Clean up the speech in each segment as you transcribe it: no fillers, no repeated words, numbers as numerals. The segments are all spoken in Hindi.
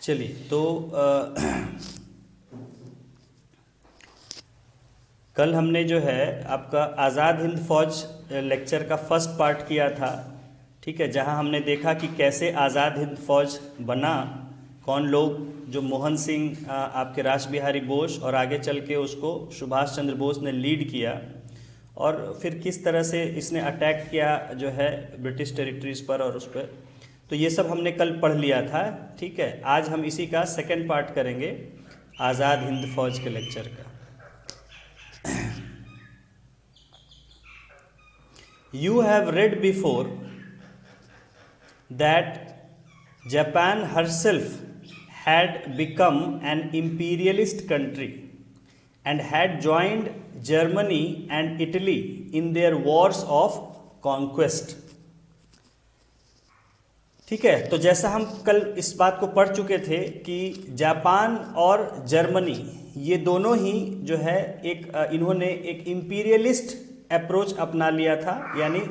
चलिए तो कल हमने जो है आपका आज़ाद हिंद फौज लेक्चर का फर्स्ट पार्ट किया था, ठीक है, जहां हमने देखा कि कैसे आज़ाद हिंद फौज बना, कौन लोग, जो मोहन सिंह आपके रास बिहारी बोस और आगे चल के उसको सुभाष चंद्र बोस ने लीड किया, और फिर किस तरह से इसने अटैक किया जो है ब्रिटिश टेरिटरीज पर और उस पर। तो ये सब हमने कल पढ़ लिया था, ठीक है। आज हम इसी का सेकंड पार्ट करेंगे आज़ाद हिंद फौज के लेक्चर का। You have read before that Japan herself had become an imperialist country and had joined Germany and Italy in their wars of conquest. ठीक है, तो जैसा हम कल इस बात को पढ़ चुके थे कि जापान और जर्मनी ये दोनों ही जो है इन्होंने एक इम्पीरियलिस्ट अप्रोच अपना लिया था, यानी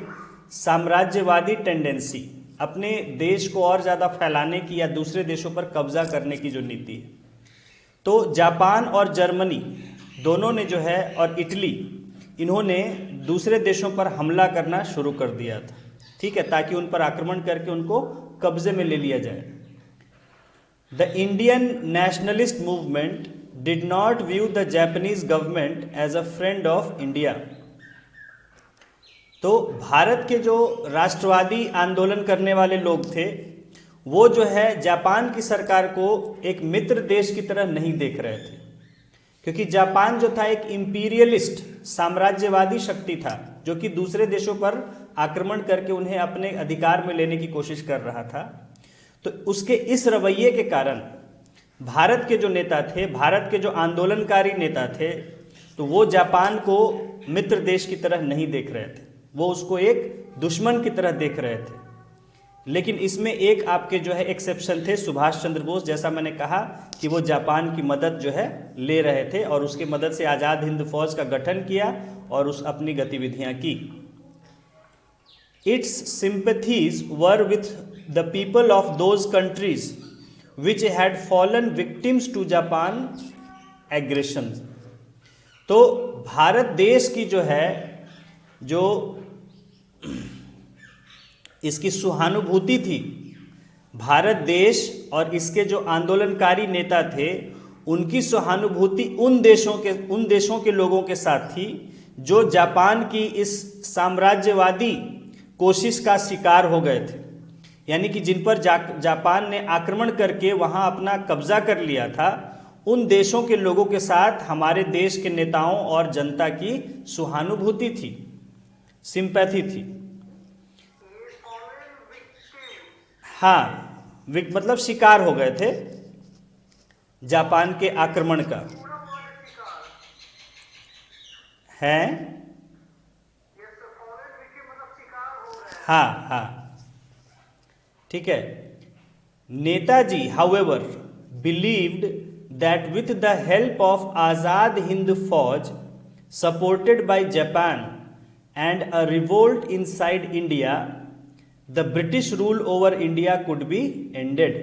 साम्राज्यवादी टेंडेंसी, अपने देश को और ज़्यादा फैलाने की या दूसरे देशों पर कब्जा करने की जो नीति है। तो जापान और जर्मनी दोनों ने जो है, और इटली, इन्होंने दूसरे देशों पर हमला करना शुरू कर दिया था, ठीक है, ताकि उन पर आक्रमण करके उनको कब्जे में ले लिया जाए। The Indian nationalist movement did not view the Japanese government as a friend of India. तो भारत के जो राष्ट्रवादी आंदोलन करने वाले लोग थे वो जो है जापान की सरकार को एक मित्र देश की तरह नहीं देख रहे थे, क्योंकि जापान जो था एक इंपीरियलिस्ट साम्राज्यवादी शक्ति था जो कि दूसरे देशों पर आक्रमण करके उन्हें अपने अधिकार में लेने की कोशिश कर रहा था। तो उसके इस रवैये के कारण भारत के जो नेता थे, भारत के जो आंदोलनकारी नेता थे, तो वो जापान को मित्र देश की तरह नहीं देख रहे थे, वो उसको एक दुश्मन की तरह देख रहे थे। लेकिन इसमें एक आपके जो है एक्सेप्शन थे, सुभाष चंद्र बोस, जैसा मैंने कहा कि वो जापान की मदद जो है ले रहे थे और उसकी मदद से आज़ाद हिंद फौज का गठन किया और उस अपनी गतिविधियां की। Its sympathies were with the people of those countries which had fallen victims to Japan aggression. तो भारत देश की जो है, जो इसकी सहानुभूति थी, भारत देश और इसके जो आंदोलनकारी नेता थे उनकी सहानुभूति उन देशों के लोगों के साथ थी जो जापान की इस साम्राज्यवादी कोशिश का शिकार हो गए थे, यानी कि जिन पर जापान ने आक्रमण करके वहां अपना कब्जा कर लिया था। उन देशों के लोगों के साथ हमारे देश के नेताओं और जनता की सहानुभूति थी, सिंपैथी थी। हाँ, मतलब शिकार हो गए थे जापान के आक्रमण का है। हाँ हाँ, ठीक है। Netaji however believed that with the help of Azad Hind Fauj supported by Japan and a revolt inside India the British rule over India could be ended.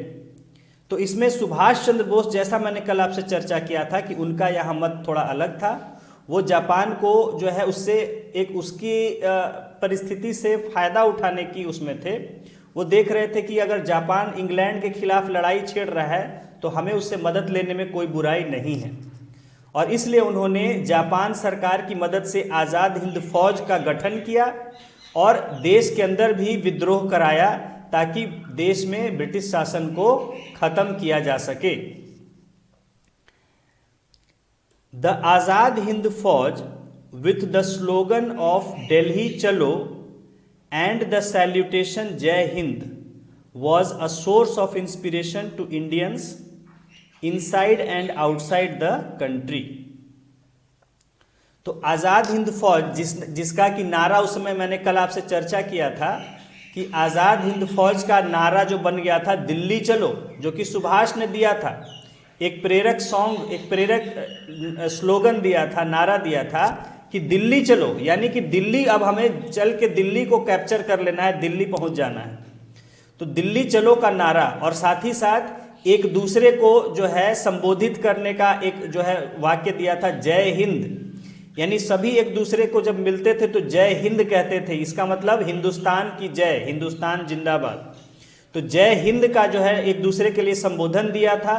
तो इसमें सुभाष चंद्र बोस, जैसा मैंने कल आपसे चर्चा किया था कि उनका यहाँ मत थोड़ा अलग था, वो जापान को जो है उससे एक उसकी परिस्थिति से फायदा उठाने की उसमें थे। वो देख रहे थे कि अगर जापान इंग्लैंड के खिलाफ लड़ाई छेड़ रहा है तो हमें उससे मदद लेने में कोई बुराई नहीं है, और इसलिए उन्होंने जापान सरकार की मदद से आज़ाद हिंद फौज का गठन किया और देश के अंदर भी विद्रोह कराया ताकि देश में ब्रिटिश शासन को खत्म किया जा सके। द आज़ाद हिंद फौज with the slogan of Delhi चलो एंड द सैल्यूटेशन जय Hind was a source of inspiration to Indians inside and outside the country। तो आज़ाद हिंद फौज जिसका कि नारा उस समय मैंने कल आपसे चर्चा किया था कि आज़ाद हिंद फौज का नारा जो बन गया था दिल्ली चलो, जो कि सुभाष ने दिया था, एक प्रेरक स्लोगन दिया था, नारा दिया था कि दिल्ली चलो, यानी कि दिल्ली, अब हमें चल के दिल्ली को कैप्चर कर लेना है, दिल्ली पहुंच जाना है। तो दिल्ली चलो का नारा, और साथ ही साथ एक दूसरे को जो है संबोधित करने का एक जो है वाक्य दिया था, जय हिंद। यानी सभी एक दूसरे को जब मिलते थे तो जय हिंद कहते थे, इसका मतलब हिंदुस्तान की जय, हिंदुस्तान जिंदाबाद। तो जय हिंद का जो है एक दूसरे के लिए संबोधन दिया था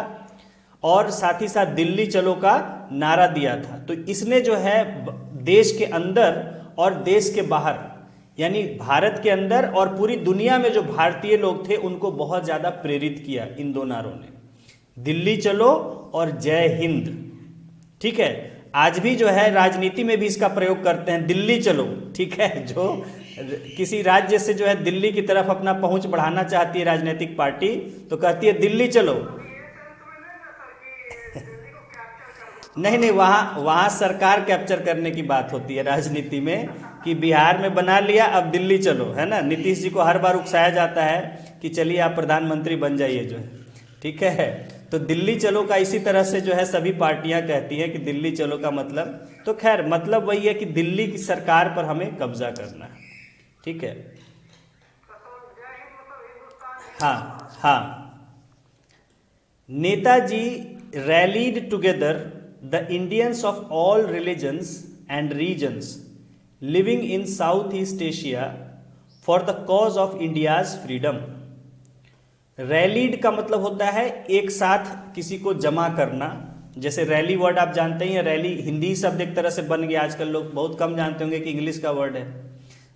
और साथ ही साथ दिल्ली चलो का नारा दिया था। तो इसने जो है देश के अंदर और देश के बाहर, यानी भारत के अंदर और पूरी दुनिया में जो भारतीय लोग थे उनको बहुत ज़्यादा प्रेरित किया इन दो नारों ने, दिल्ली चलो और जय हिंद। ठीक है, आज भी जो है राजनीति में भी इसका प्रयोग करते हैं, दिल्ली चलो। ठीक है, जो किसी राज्य से जो है दिल्ली की तरफ अपना पहुंच बढ़ाना चाहती है राजनीतिक पार्टी, तो कहती है दिल्ली चलो। नहीं नहीं, वहाँ सरकार कैप्चर करने की बात होती है राजनीति में, कि बिहार में बना लिया अब दिल्ली चलो, है ना। नीतीश जी को हर बार उकसाया जाता है कि चलिए आप प्रधानमंत्री बन जाइए जो है, ठीक है। तो दिल्ली चलो का इसी तरह से जो है सभी पार्टियां कहती हैं कि दिल्ली चलो का मतलब, तो खैर मतलब वही है कि दिल्ली की सरकार पर हमें कब्जा करना है। ठीक है, हाँ हाँ। Netaji rallied together the Indians of all religions and regions living in Southeast Asia for the cause of India's freedom। Rallied का मतलब होता है एक साथ किसी को जमा करना। जैसे रैली वर्ड आप जानते हैं, रैली हिंदी शब्द एक तरह से बन गया, आजकल लोग बहुत कम जानते होंगे कि इंग्लिश का वर्ड है।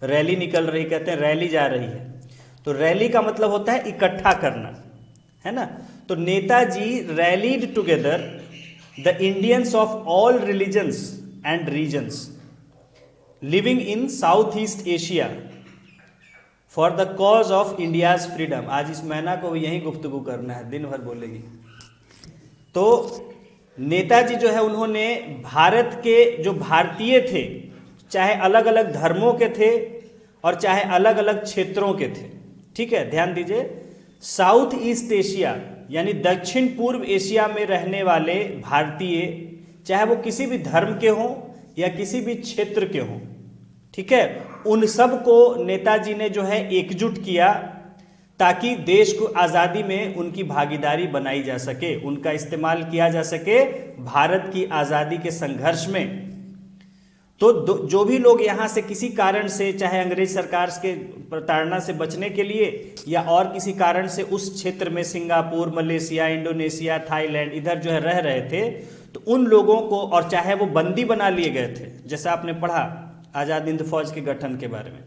रैली निकल रही, कहते हैं रैली जा रही है। तो रैली का मतलब होता है इकट्ठा करना, है ना। तो Netaji rallied together the Indians of all religions and regions living in South East Asia for the cause of India's freedom. आज इस महीना को भी यही गुफ्तगू करना है, दिन भर बोलेगी। तो नेताजी जो है उन्होंने भारत के जो भारतीय थे, चाहे अलग अलग धर्मों के थे और चाहे अलग अलग क्षेत्रों के थे, ठीक है, ध्यान दीजिए, साउथ ईस्ट एशिया यानी दक्षिण पूर्व एशिया में रहने वाले भारतीय, चाहे वो किसी भी धर्म के हों या किसी भी क्षेत्र के हों, ठीक है, उन सब को नेताजी ने जो है एकजुट किया ताकि देश को आज़ादी में उनकी भागीदारी बनाई जा सके, उनका इस्तेमाल किया जा सके भारत की आज़ादी के संघर्ष में। तो जो भी लोग यहाँ से किसी कारण से, चाहे अंग्रेज सरकार के प्रताड़ना से बचने के लिए या और किसी कारण से उस क्षेत्र में सिंगापुर, मलेशिया, इंडोनेशिया, थाईलैंड इधर जो है रह रहे थे, तो उन लोगों को, और चाहे वो बंदी बना लिए गए थे, जैसा आपने पढ़ा आज़ाद हिंद फौज के गठन के बारे में,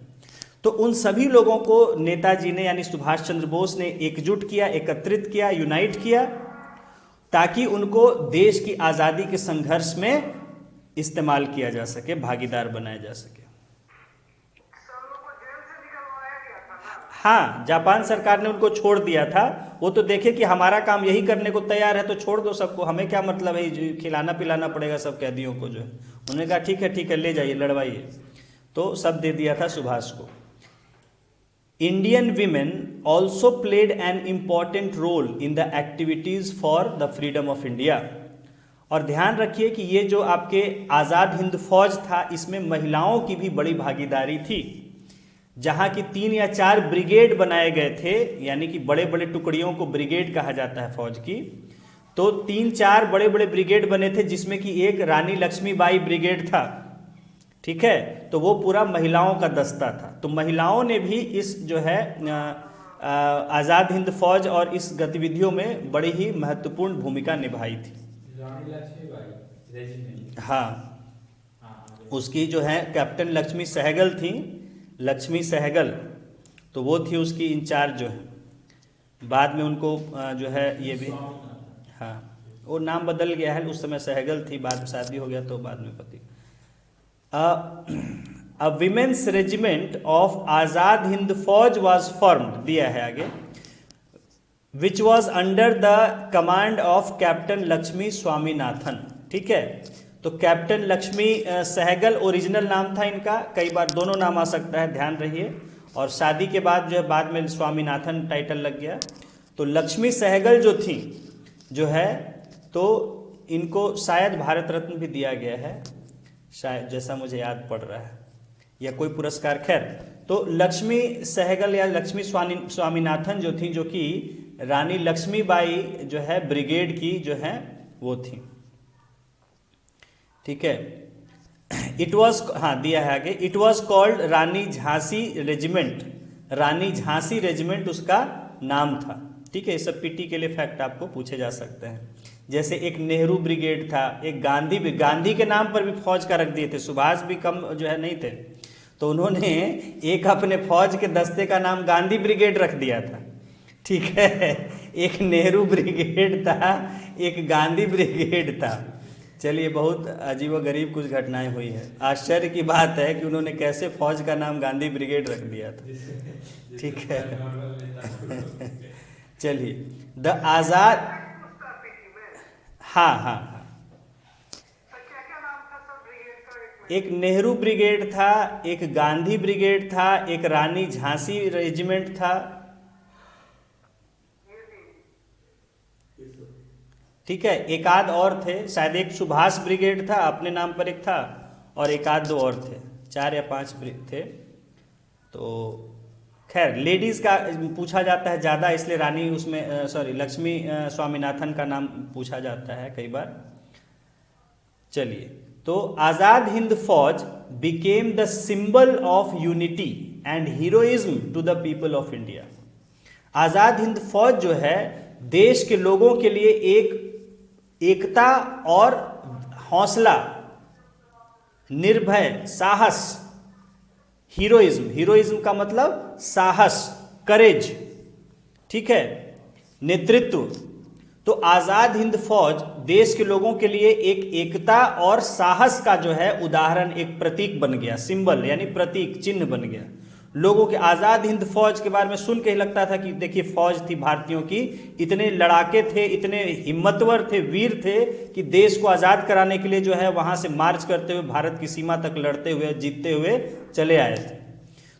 तो उन सभी लोगों को नेताजी ने यानी सुभाष चंद्र बोस ने एकजुट किया, एकत्रित किया, यूनाइट किया, ताकि उनको देश की आज़ादी के संघर्ष में इस्तेमाल किया जा सके, भागीदार बनाया जा सके। हाँ, जापान सरकार ने उनको छोड़ दिया था। वो तो देखे कि हमारा काम यही करने को तैयार है तो छोड़ दो सबको, हमें क्या मतलब है, खिलाना पिलाना पड़ेगा सब कैदियों को जो है। उन्होंने कहा ठीक है ले जाइए, लड़वाइए। तो सब दे दिया था सुभाष को। Indian women also played an important role in the activities for the freedom of India. और ध्यान रखिए कि ये जो आपके आज़ाद हिंद फौज था, इसमें महिलाओं की भी बड़ी भागीदारी थी। जहाँ की 3 या 4 ब्रिगेड बनाए गए थे, यानी कि बड़े बड़े टुकड़ियों को ब्रिगेड कहा जाता है फौज की, तो 3-4 बड़े बड़े ब्रिगेड बने थे, जिसमें कि एक रानी लक्ष्मीबाई ब्रिगेड था, ठीक है। तो वो पूरा महिलाओं का दस्ता था। तो महिलाओं ने भी इस जो है आज़ाद हिंद फौज और इस गतिविधियों में बड़ी ही महत्वपूर्ण भूमिका निभाई थी। हाँ, उसकी जो है कैप्टन लक्ष्मी सहगल थी, लक्ष्मी सहगल, तो वो थी उसकी इंचार्ज जो है। बाद में उनको जो है ये भी, हाँ, वो नाम बदल गया है, उस समय सहगल थी, बाद में शादी हो गया तो बाद में पति। अ women's regiment of Azad Hind फौज वाज फॉर्म्ड, दिया है आगे, which was under the command of captain Lakshmi Swaminathan, ठीक है। तो कैप्टन लक्ष्मी सहगल ओरिजिनल नाम था इनका, कई बार दोनों नाम आ सकता है, ध्यान रहिए। और शादी के बाद जो है बाद में स्वामीनाथन टाइटल लग गया। तो लक्ष्मी सहगल जो थी जो है, तो इनको शायद भारत रत्न भी दिया गया है, शायद, जैसा मुझे याद पड़ रहा है, या कोई पुरस्कार। खैर, तो लक्ष्मी सहगल या लक्ष्मी स्वामीनाथन जो थी, जो कि रानी लक्ष्मीबाई जो है ब्रिगेड की जो है वो थी। ठीक है, इट वॉज, हाँ दिया है आगे, it was called Rani Jhansi regiment, Rani Jhansi regiment उसका नाम था। ठीक है, ये सब पीटी के लिए फैक्ट आपको पूछे जा सकते हैं। जैसे एक नेहरू ब्रिगेड था, एक गांधी भी, गांधी के नाम पर भी फौज का रख दिए थे, सुभाष भी कम जो है नहीं थे, तो उन्होंने एक अपने फौज के दस्ते का नाम गांधी ब्रिगेड रख दिया था। ठीक है, एक नेहरू ब्रिगेड था, एक गांधी ब्रिगेड था। चलिए, बहुत अजीब व गरीब कुछ घटनाएं हुई है। आश्चर्य की बात है कि उन्होंने कैसे फौज का नाम गांधी ब्रिगेड रख दिया था। ठीक है चलिए, द आजाद, हाँ हाँ हाँ, एक नेहरू ब्रिगेड था, एक गांधी ब्रिगेड था, एक रानी झांसी रेजिमेंट था। ठीक है, एक आध और थे, शायद एक सुभाष ब्रिगेड था अपने नाम पर एक था, और एक आध दो और थे, 4 या 5 थे। तो खैर, लेडीज का पूछा जाता है ज़्यादा, इसलिए रानी उसमें सॉरी लक्ष्मी स्वामीनाथन का नाम पूछा जाता है कई बार। चलिए, तो Azad Hind Fauj became the symbol of unity and heroism to the people of India. Azad Hind Fauj जो है देश के लोगों के लिए एक एकता और हौसला, निर्भय, साहस, हीरोइज्म, हीरोइज्म का मतलब साहस, करेज, ठीक है, नेतृत्व। तो आजाद हिंद फौज देश के लोगों के लिए एक एकता और साहस का जो है उदाहरण, एक प्रतीक बन गया, सिंबल यानी प्रतीक, चिन्ह बन गया। लोगों के आजाद हिंद फौज के बारे में सुन के ही लगता था कि देखिए फौज थी भारतीयों की, इतने लड़ाके थे, इतने हिम्मतवर थे, वीर थे कि देश को आजाद कराने के लिए जो है वहां से मार्च करते हुए भारत की सीमा तक लड़ते हुए, जीतते हुए चले आए थे।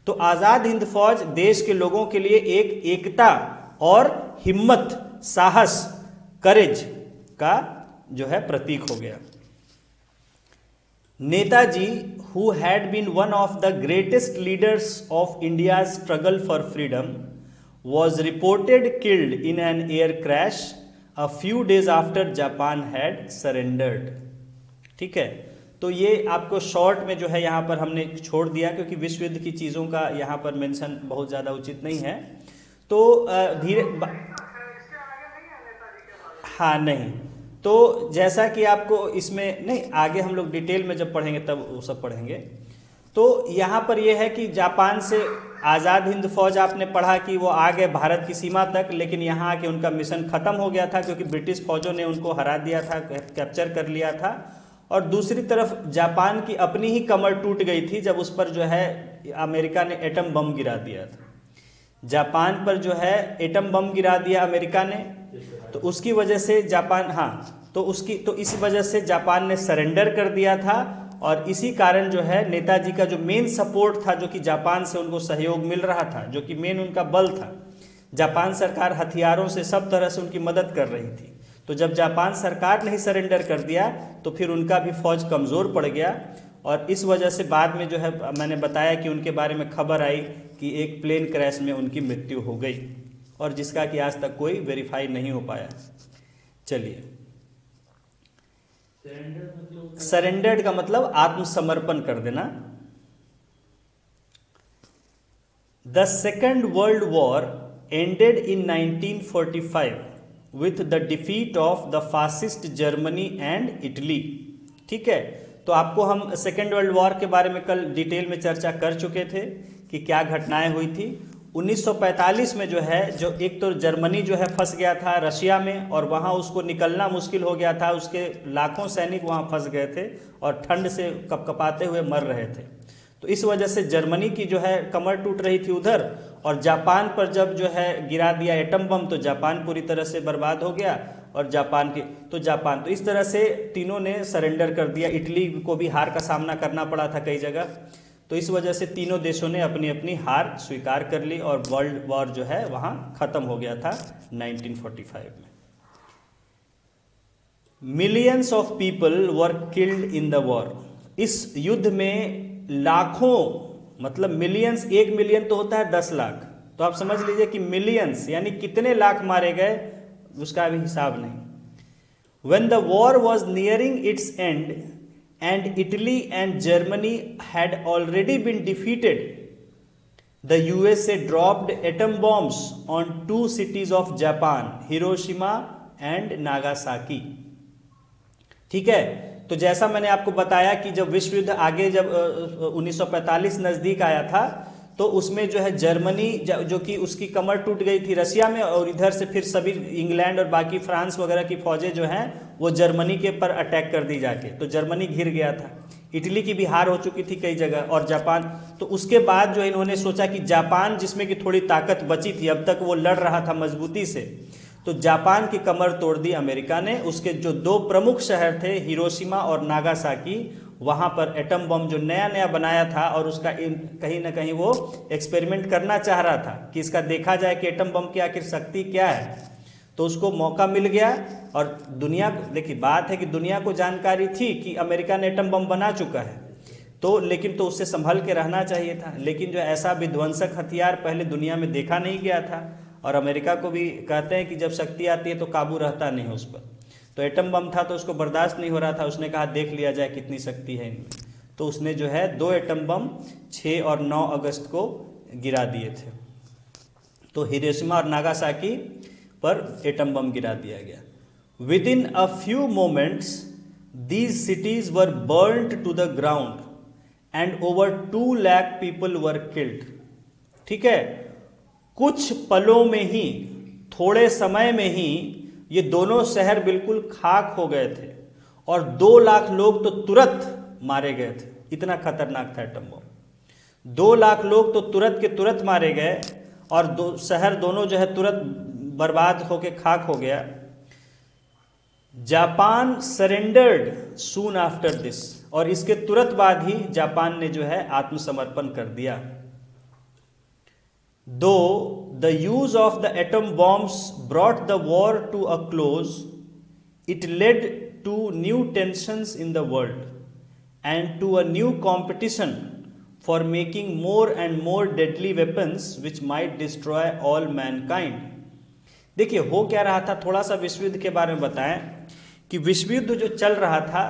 तो आजाद हिंद फौज देश के लोगों के लिए एक एकता और हिम्मत, साहस, करेज का जो है प्रतीक हो गया। Netaji, who had been one of the greatest leaders of India's struggle for freedom, was reported killed in an air crash a few days after Japan had surrendered। ठीक है, तो ये आपको शॉर्ट में जो है यहाँ पर हमने छोड़ दिया, क्योंकि विश्व युद्ध की चीज़ों का यहाँ पर मेंशन बहुत ज़्यादा उचित नहीं है। तो धीरे हाँ नहीं, तो जैसा कि आपको इसमें नहीं, आगे हम लोग डिटेल में जब पढ़ेंगे तब वो सब पढ़ेंगे। तो यहाँ पर यह है कि जापान से आज़ाद हिंद फौज आपने पढ़ा कि वो आ गए भारत की सीमा तक, लेकिन यहाँ आके उनका मिशन ख़त्म हो गया था, क्योंकि ब्रिटिश फौजों ने उनको हरा दिया था, कैप्चर कर लिया था। और दूसरी तरफ जापान की अपनी ही कमर टूट गई थी जब उस पर जो है अमेरिका ने एटम बम गिरा दिया था। जापान पर जो है एटम बम गिरा दिया अमेरिका ने, तो उसकी वजह से जापान, हाँ, तो इस वजह से जापान ने सरेंडर कर दिया था। और इसी कारण जो है नेताजी का जो मेन सपोर्ट था, जो कि जापान से उनको सहयोग मिल रहा था, जो कि मेन उनका बल था, जापान सरकार हथियारों से सब तरह से उनकी मदद कर रही थी। तो जब जापान सरकार ने ही सरेंडर कर दिया तो फिर उनका भी फौज कमज़ोर पड़ गया। और इस वजह से बाद में जो है मैंने बताया कि उनके बारे में खबर आई कि एक प्लेन क्रैश में उनकी मृत्यु हो गई, और जिसका कि आज तक कोई वेरीफाई नहीं हो पाया। चलिए, सरेंडर्ड का मतलब आत्मसमर्पण कर देना। The second world war ended in 1945 with the defeat of the fascist Germany and Italy. ठीक है, तो आपको हम सेकेंड वर्ल्ड वॉर के बारे में कल डिटेल में चर्चा कर चुके थे कि क्या घटनाएं हुई थी। 1945 में जो है, जो एक तो जर्मनी जो है फंस गया था रशिया में, और वहाँ उसको निकलना मुश्किल हो गया था, उसके लाखों सैनिक वहाँ फंस गए थे और ठंड से कपकपाते हुए मर रहे थे। तो इस वजह से जर्मनी की जो है कमर टूट रही थी उधर, और जापान पर जब जो है गिरा दिया एटम बम तो जापान पूरी तरह से बर्बाद हो गया। और जापान तो इस तरह से तीनों ने सरेंडर कर दिया। इटली को भी हार का सामना करना पड़ा था कई जगह। तो इस वजह से तीनों देशों ने अपनी अपनी हार स्वीकार कर ली और वर्ल्ड वॉर जो है वहाँ ख़त्म हो गया था 1945 में। Millions of people were killed in the war. इस युद्ध में लाखों, मतलब मिलियंस, 1 मिलियन तो होता है 10 लाख, तो आप समझ लीजिए कि मिलियंस यानी कितने लाख मारे गए उसका भी हिसाब नहीं। When the war was nearing its end and Italy and Germany had already been defeated, the USA dropped atom bombs on two cities of Japan, Hiroshima and Nagasaki. ठीक है, तो जैसा मैंने आपको बताया कि जब विश्व युद्ध आगे जब 1945 नजदीक आया था तो उसमें जो है जर्मनी जो कि उसकी कमर टूट गई थी रशिया में, और इधर से फिर सभी इंग्लैंड और बाकी फ्रांस वगैरह की फौजें जो हैं वो जर्मनी के पर अटैक कर दी जाके, तो जर्मनी घिर गया था। इटली की भी हार हो चुकी थी कई जगह, और जापान। तो उसके बाद जो इन्होंने सोचा कि जापान जिसमें कि थोड़ी ताकत बची थी, अब तक वो लड़ रहा था मजबूती से, तो जापान की कमर तोड़ दी अमेरिका ने। उसके जो दो प्रमुख शहर थे हिरोशिमा और नागासाकी, वहां पर एटम बम जो नया नया बनाया था और उसका कहीं ना कहीं वो एक्सपेरिमेंट करना चाह रहा था कि इसका देखा जाए कि एटम बम की आखिर शक्ति क्या है, तो उसको मौका मिल गया। और दुनिया, देखिए बात है कि दुनिया को जानकारी थी कि अमेरिका ने एटम बम बना चुका है, तो लेकिन तो उससे संभल के रहना चाहिए था। लेकिन जो ऐसा विध्वंसक हथियार पहले दुनिया में देखा नहीं गया था, और अमेरिका को भी कहते हैं कि जब शक्ति आती है तो काबू रहता नहीं है उस पर। तो एटम बम था तो उसको बर्दाश्त नहीं हो रहा था, उसने कहा देख लिया जाए कितनी शक्ति है इनमें। तो उसने जो है 2 एटम बम 6 और 9 अगस्त को गिरा दिए थे। तो हिरोशिमा और नागासाकी पर एटम बम गिरा दिया गया। Within a few moments these cities were burned to the ground and over 2 lakh people were killed. ठीक है, कुछ पलों में ही, थोड़े समय में ही ये दोनों शहर बिल्कुल खाक हो गए थे, और 2 लाख लोग तो तुरंत मारे गए थे। इतना खतरनाक था एटम बम। 2 लाख लोग तो तुरंत के तुरंत मारे गए, और शहर दोनों जो है तुरंत बर्बाद होके खाक हो गया। Japan surrendered soon after this, और इसके तुरंत बाद ही जापान ने जो है आत्मसमर्पण कर दिया। Though the use of the atom bombs brought the war to a close, it led to new tensions in the world and to a new competition for making more and more deadly weapons which might destroy all mankind. देखिए हो क्या रहा था, थोड़ा सा विश्व युद्ध के बारे में बताएं कि विश्व युद्ध जो चल रहा था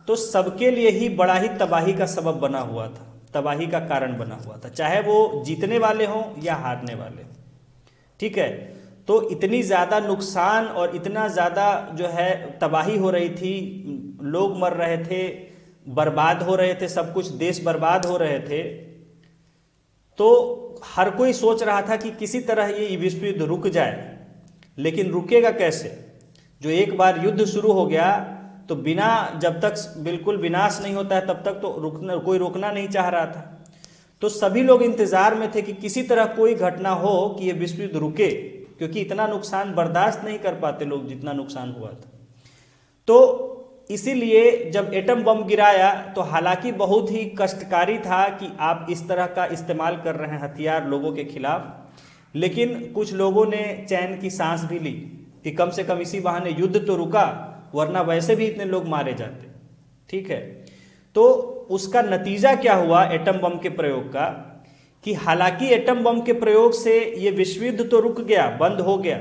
तो सबके लिए ही बड़ा ही तबाही का सबब बना हुआ था, तबाही का कारण बना हुआ था, चाहे वो जीतने वाले हों या हारने वाले। ठीक है, तो इतनी ज़्यादा नुकसान और इतना ज़्यादा जो है तबाही हो रही थी, लोग मर रहे थे, बर्बाद हो रहे थे, सब कुछ देश बर्बाद हो रहे थे। तो हर कोई सोच रहा था कि किसी तरह ये विश्व युद्ध रुक जाए, लेकिन रुकेगा कैसे? जो एक बार युद्ध शुरू हो गया तो बिना, जब तक बिल्कुल विनाश नहीं होता है तब तक तो कोई रोकना नहीं चाह रहा था। तो सभी लोग इंतजार में थे कि किसी तरह कोई घटना हो कि ये विश्व युद्ध रुके, क्योंकि इतना नुकसान बर्दाश्त नहीं कर पाते लोग जितना नुकसान हुआ था। तो इसीलिए जब एटम बम गिराया तो हालांकि बहुत ही कष्टकारी था कि आप इस तरह का इस्तेमाल कर रहे हैं हथियार लोगों के खिलाफ, लेकिन कुछ लोगों ने चैन की सांस भी ली कि कम से कम इसी बहाने युद्ध तो रुका, वरना वैसे भी इतने लोग मारे जाते। ठीक है, तो उसका नतीजा क्या हुआ एटम बम के प्रयोग का, कि हालांकि एटम बम के प्रयोग से ये विश्व युद्ध तो रुक गया, बंद हो गया,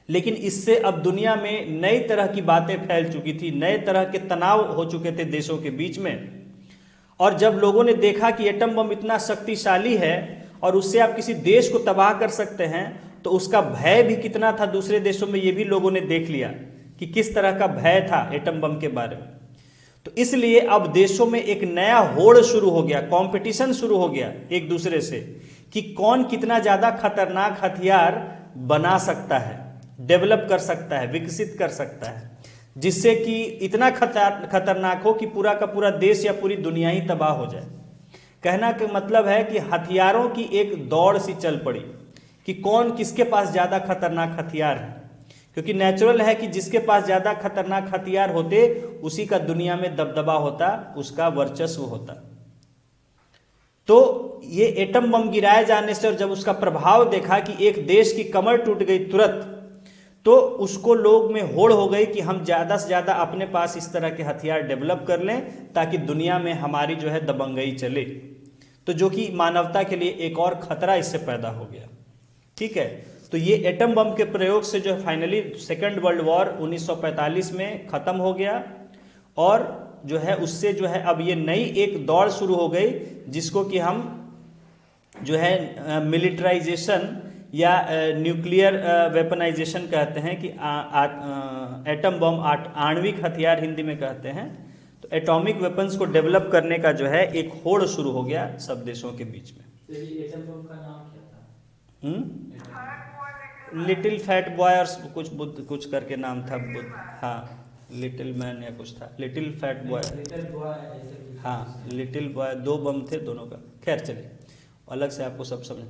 लेकिन इससे अब दुनिया में नई तरह की बातें फैल चुकी थी, नए तरह के तनाव हो चुके थे देशों के बीच में। और जब लोगों ने देखा कि एटम बम इतना शक्तिशाली है और उससे आप किसी देश को तबाह कर सकते हैं, तो उसका भय भी कितना था दूसरे देशों में, ये भी लोगों ने देख लिया कि किस तरह का भय था एटम बम के बारे में। तो इसलिए अब देशों में एक नया होड़ शुरू हो गया, कंपटीशन शुरू हो गया एक दूसरे से, कि कौन कितना ज्यादा खतरनाक हथियार बना सकता है, डेवलप कर सकता है, विकसित कर सकता है, जिससे कि इतना खतरनाक हो कि पूरा का पूरा देश या पूरी दुनिया ही तबाह हो जाए। कहना का मतलब है कि हथियारों की एक दौड़ सी चल पड़ी कि कौन किसके पास ज्यादा खतरनाक हथियार है, क्योंकि नेचुरल है कि जिसके पास ज्यादा खतरनाक हथियार होते उसी का दुनिया में दबदबा होता, उसका वर्चस्व होता। तो ये एटम बम गिराए जाने से और जब उसका प्रभाव देखा कि एक देश की कमर टूट गई तुरंत, तो उसको लोग में होड़ हो गई कि हम ज्यादा से ज्यादा अपने पास इस तरह के हथियार डेवलप कर लें ताकि दुनिया में हमारी जो है दबंगई चले। तो जो कि मानवता के लिए एक और खतरा इससे पैदा हो गया। ठीक है, तो ये एटम बम के प्रयोग से जो फाइनली सेकेंड वर्ल्ड वॉर 1945 में खत्म हो गया, और जो है उससे जो है अब ये नई एक दौड़ शुरू हो गई जिसको कि हम जो है मिलिटराइजेशन या न्यूक्लियर वेपनाइजेशन कहते हैं, कि एटम बम आणविक हथियार हिंदी में कहते हैं। तो एटॉमिक वेपन्स को डेवलप करने का जो है एक होड़ शुरू हो गया सब देशों के बीच में। तो ये एटम बम का नाम क्या था? लिटिल फैट बॉय और कुछ करके नाम था, हाँ लिटिल मैन या कुछ था, लिटिल फैट बॉय, हाँ लिटिल बॉय, 2 बम थे दोनों का। खैर चलिए अलग से आपको सब समझ।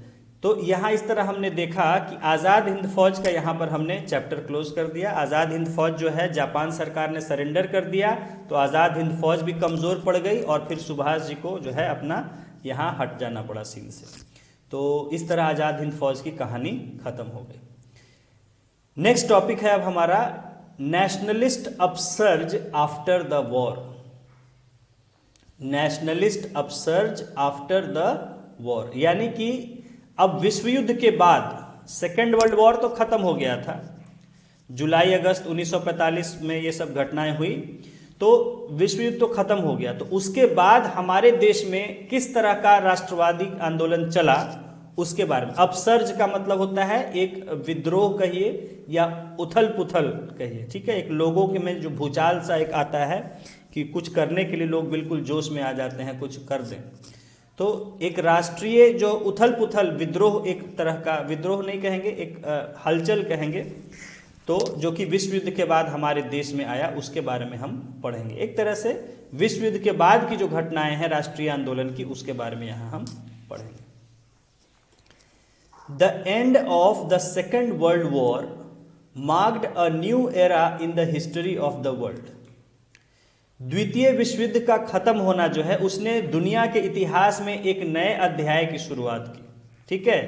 तो यहाँ इस तरह हमने देखा कि आज़ाद हिंद फौज का यहाँ पर हमने चैप्टर क्लोज कर दिया। आज़ाद हिंद फौज जो है जापान सरकार ने सरेंडर कर दिया, तो आज़ाद हिंद फौज भी कमज़ोर पड़ गई और फिर सुभाष जी को जो है अपना यहाँ हट जाना पड़ा सीन से। तो इस तरह आज़ाद हिंद फौज की कहानी खत्म हो गई। नेक्स्ट टॉपिक है अब हमारा nationalist upsurge after the war. Nationalist upsurge after the war, यानी कि अब विश्व युद्ध के बाद सेकेंड वर्ल्ड वॉर तो खत्म हो गया था, जुलाई अगस्त 1945 में ये सब घटनाएं हुई, तो विश्व युद्ध तो खत्म हो गया। तो उसके बाद हमारे देश में किस तरह का राष्ट्रवादी आंदोलन चला उसके बारे में। अपसर्ज का मतलब होता है एक विद्रोह कहिए या उथल पुथल कहिए, ठीक है, एक लोगों के में जो भूचाल सा एक आता है कि कुछ करने के लिए लोग बिल्कुल जोश में आ जाते हैं, कुछ कर दें। तो एक राष्ट्रीय जो उथल पुथल विद्रोह, एक तरह का विद्रोह नहीं कहेंगे, एक हलचल कहेंगे, तो जो कि विश्व युद्ध के बाद हमारे देश में आया उसके बारे में हम पढ़ेंगे। एक तरह से विश्व युद्ध के बाद की जो घटनाएं हैं राष्ट्रीय आंदोलन की, उसके बारे में यहाँ हम पढ़ेंगे। The end of the Second World War marked a new era in the history of the world. द्वितीय विश्व युद्ध का खत्म होना जो है उसने दुनिया के इतिहास में एक नए अध्याय की शुरुआत की। ठीक है,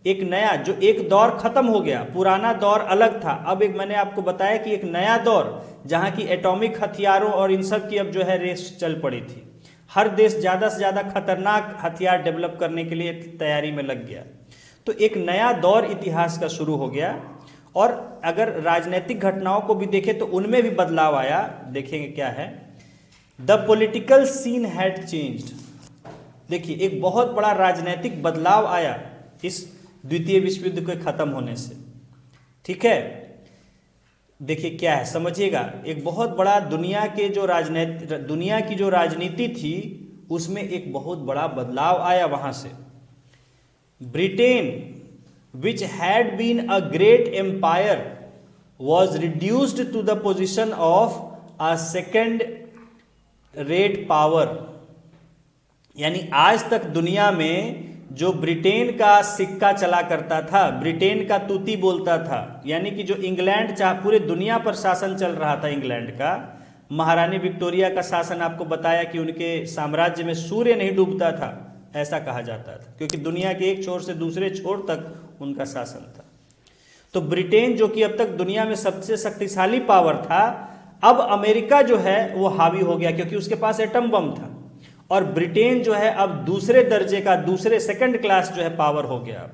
एक नया, जो एक दौर खत्म हो गया, पुराना दौर अलग था, अब एक मैंने आपको बताया कि एक नया दौर जहां की एटॉमिक हथियारों और इन सब की अब जो है रेस चल पड़ी थी। हर देश ज़्यादा से ज़्यादा खतरनाक हथियार डेवलप करने के लिए तैयारी में लग गया। तो एक नया दौर इतिहास का शुरू हो गया। और अगर राजनीतिक घटनाओं को भी देखें तो उनमें भी बदलाव आया। देखेंगे क्या है। The political scene had changed. देखिए एक बहुत बड़ा राजनीतिक बदलाव आया इस द्वितीय विश्व युद्ध के खत्म होने से। ठीक है, देखिए क्या है, समझिएगा। एक बहुत बड़ा दुनिया की जो राजनीति थी उसमें एक बहुत बड़ा बदलाव आया वहां से। Britain, which had been a great empire, was reduced to the position of a second-rate power। यानी आज तक दुनिया में जो ब्रिटेन का सिक्का चला करता था, ब्रिटेन का तूती बोलता था, यानी कि जो इंग्लैंड पूरे दुनिया पर शासन चल रहा था इंग्लैंड का, महारानी विक्टोरिया का शासन आपको बताया कि उनके साम्राज्य में सूर्य नहीं डूबता था, ऐसा कहा जाता था, क्योंकि दुनिया के एक छोर से दूसरे छोर तक उनका शासन था। तो ब्रिटेन जो कि अब तक दुनिया में सबसे शक्तिशाली पावर था, अब अमेरिका जो है वो हावी हो गया, क्योंकि उसके पास एटम बम था। और ब्रिटेन जो है अब दूसरे दर्जे का, दूसरे सेकंड क्लास जो है पावर हो गया।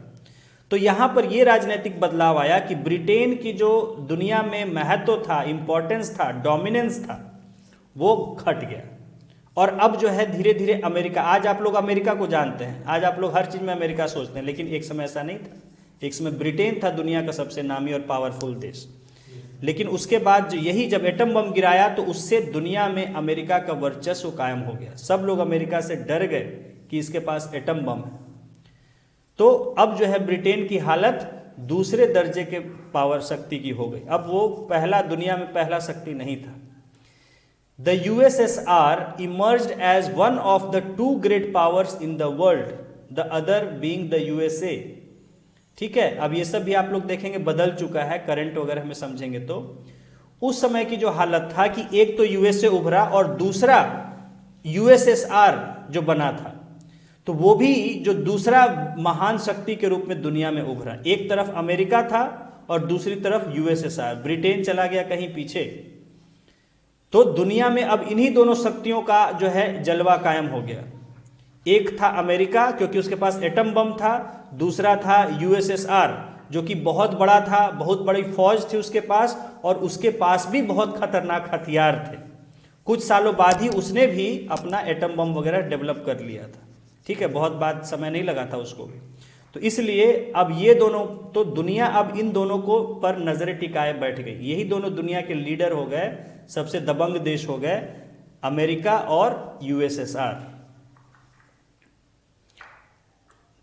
तो यहां पर ये राजनीतिक बदलाव आया कि ब्रिटेन की जो दुनिया में महत्व था, इंपॉर्टेंस था, डोमिनेंस था, वो घट गया। और अब जो है धीरे धीरे अमेरिका, आज आप लोग अमेरिका को जानते हैं, आज आप लोग हर चीज में अमेरिका सोचते हैं, लेकिन एक समय ऐसा नहीं था। एक समय ब्रिटेन था दुनिया का सबसे नामी और पावरफुल देश। लेकिन उसके बाद यही जब एटम बम गिराया तो उससे दुनिया में अमेरिका का वर्चस्व कायम हो गया। सब लोग अमेरिका से डर गए कि इसके पास एटम बम है। तो अब जो है ब्रिटेन की हालत दूसरे दर्जे के पावर शक्ति की हो गई। अब वो पहला, दुनिया में पहला शक्ति नहीं था। The USSR emerged as one of the two great powers in the world, the other being the USA। ठीक है, अब ये सब भी आप लोग देखेंगे बदल चुका है, करंट वगैरह में समझेंगे तो। उस समय की जो हालत था कि एक तो यूएसए उभरा और दूसरा USSR जो बना था, तो वो भी जो दूसरा महान शक्ति के रूप में दुनिया में उभरा। एक तरफ अमेरिका था और दूसरी तरफ USSR, ब्रिटेन चला गया कहीं पीछे। तो दुनिया में अब इन्हीं दोनों शक्तियों का जो है जलवा कायम हो गया। एक था अमेरिका क्योंकि उसके पास एटम बम था, दूसरा था यूएसएसआर जो कि बहुत बड़ा था, बहुत बड़ी फौज थी उसके पास, और उसके पास भी बहुत खतरनाक हथियार थे। कुछ सालों बाद ही उसने भी अपना एटम बम वगैरह डेवलप कर लिया था। ठीक है, बहुत बाद समय नहीं लगा था उसको भी। तो इसलिए अब ये दोनों, तो दुनिया अब इन दोनों को पर नजरें टिकाए बैठ गई। यही दोनों दुनिया के लीडर हो गए, सबसे दबंग देश हो गए, अमेरिका और USSR.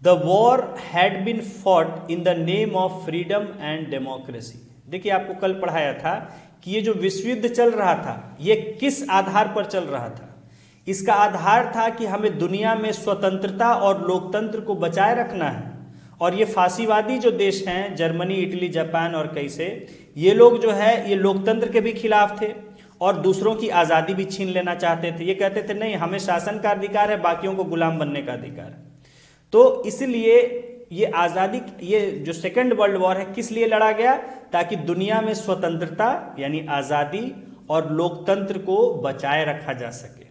The war had been fought in the name of freedom and democracy. देखिए, आपको कल पढ़ाया था कि ये जो विश्व युद्ध चल रहा था ये किस आधार पर चल रहा था। इसका आधार था कि हमें दुनिया में स्वतंत्रता और लोकतंत्र को बचाए रखना है। और ये फांसीवादी जो देश हैं, जर्मनी, इटली, जापान और कई से, ये लोग जो है ये लोकतंत्र के भी खिलाफ थे और दूसरों की आज़ादी भी छीन लेना चाहते थे। ये कहते थे नहीं, हमें शासन का अधिकार है, बाकियों को गुलाम बनने का अधिकार है। तो इसलिए ये आज़ादी, ये जो सेकेंड वर्ल्ड वॉर है, किस लिए लड़ा गया? ताकि दुनिया में स्वतंत्रता यानी आज़ादी और लोकतंत्र को बचाए रखा जा सके।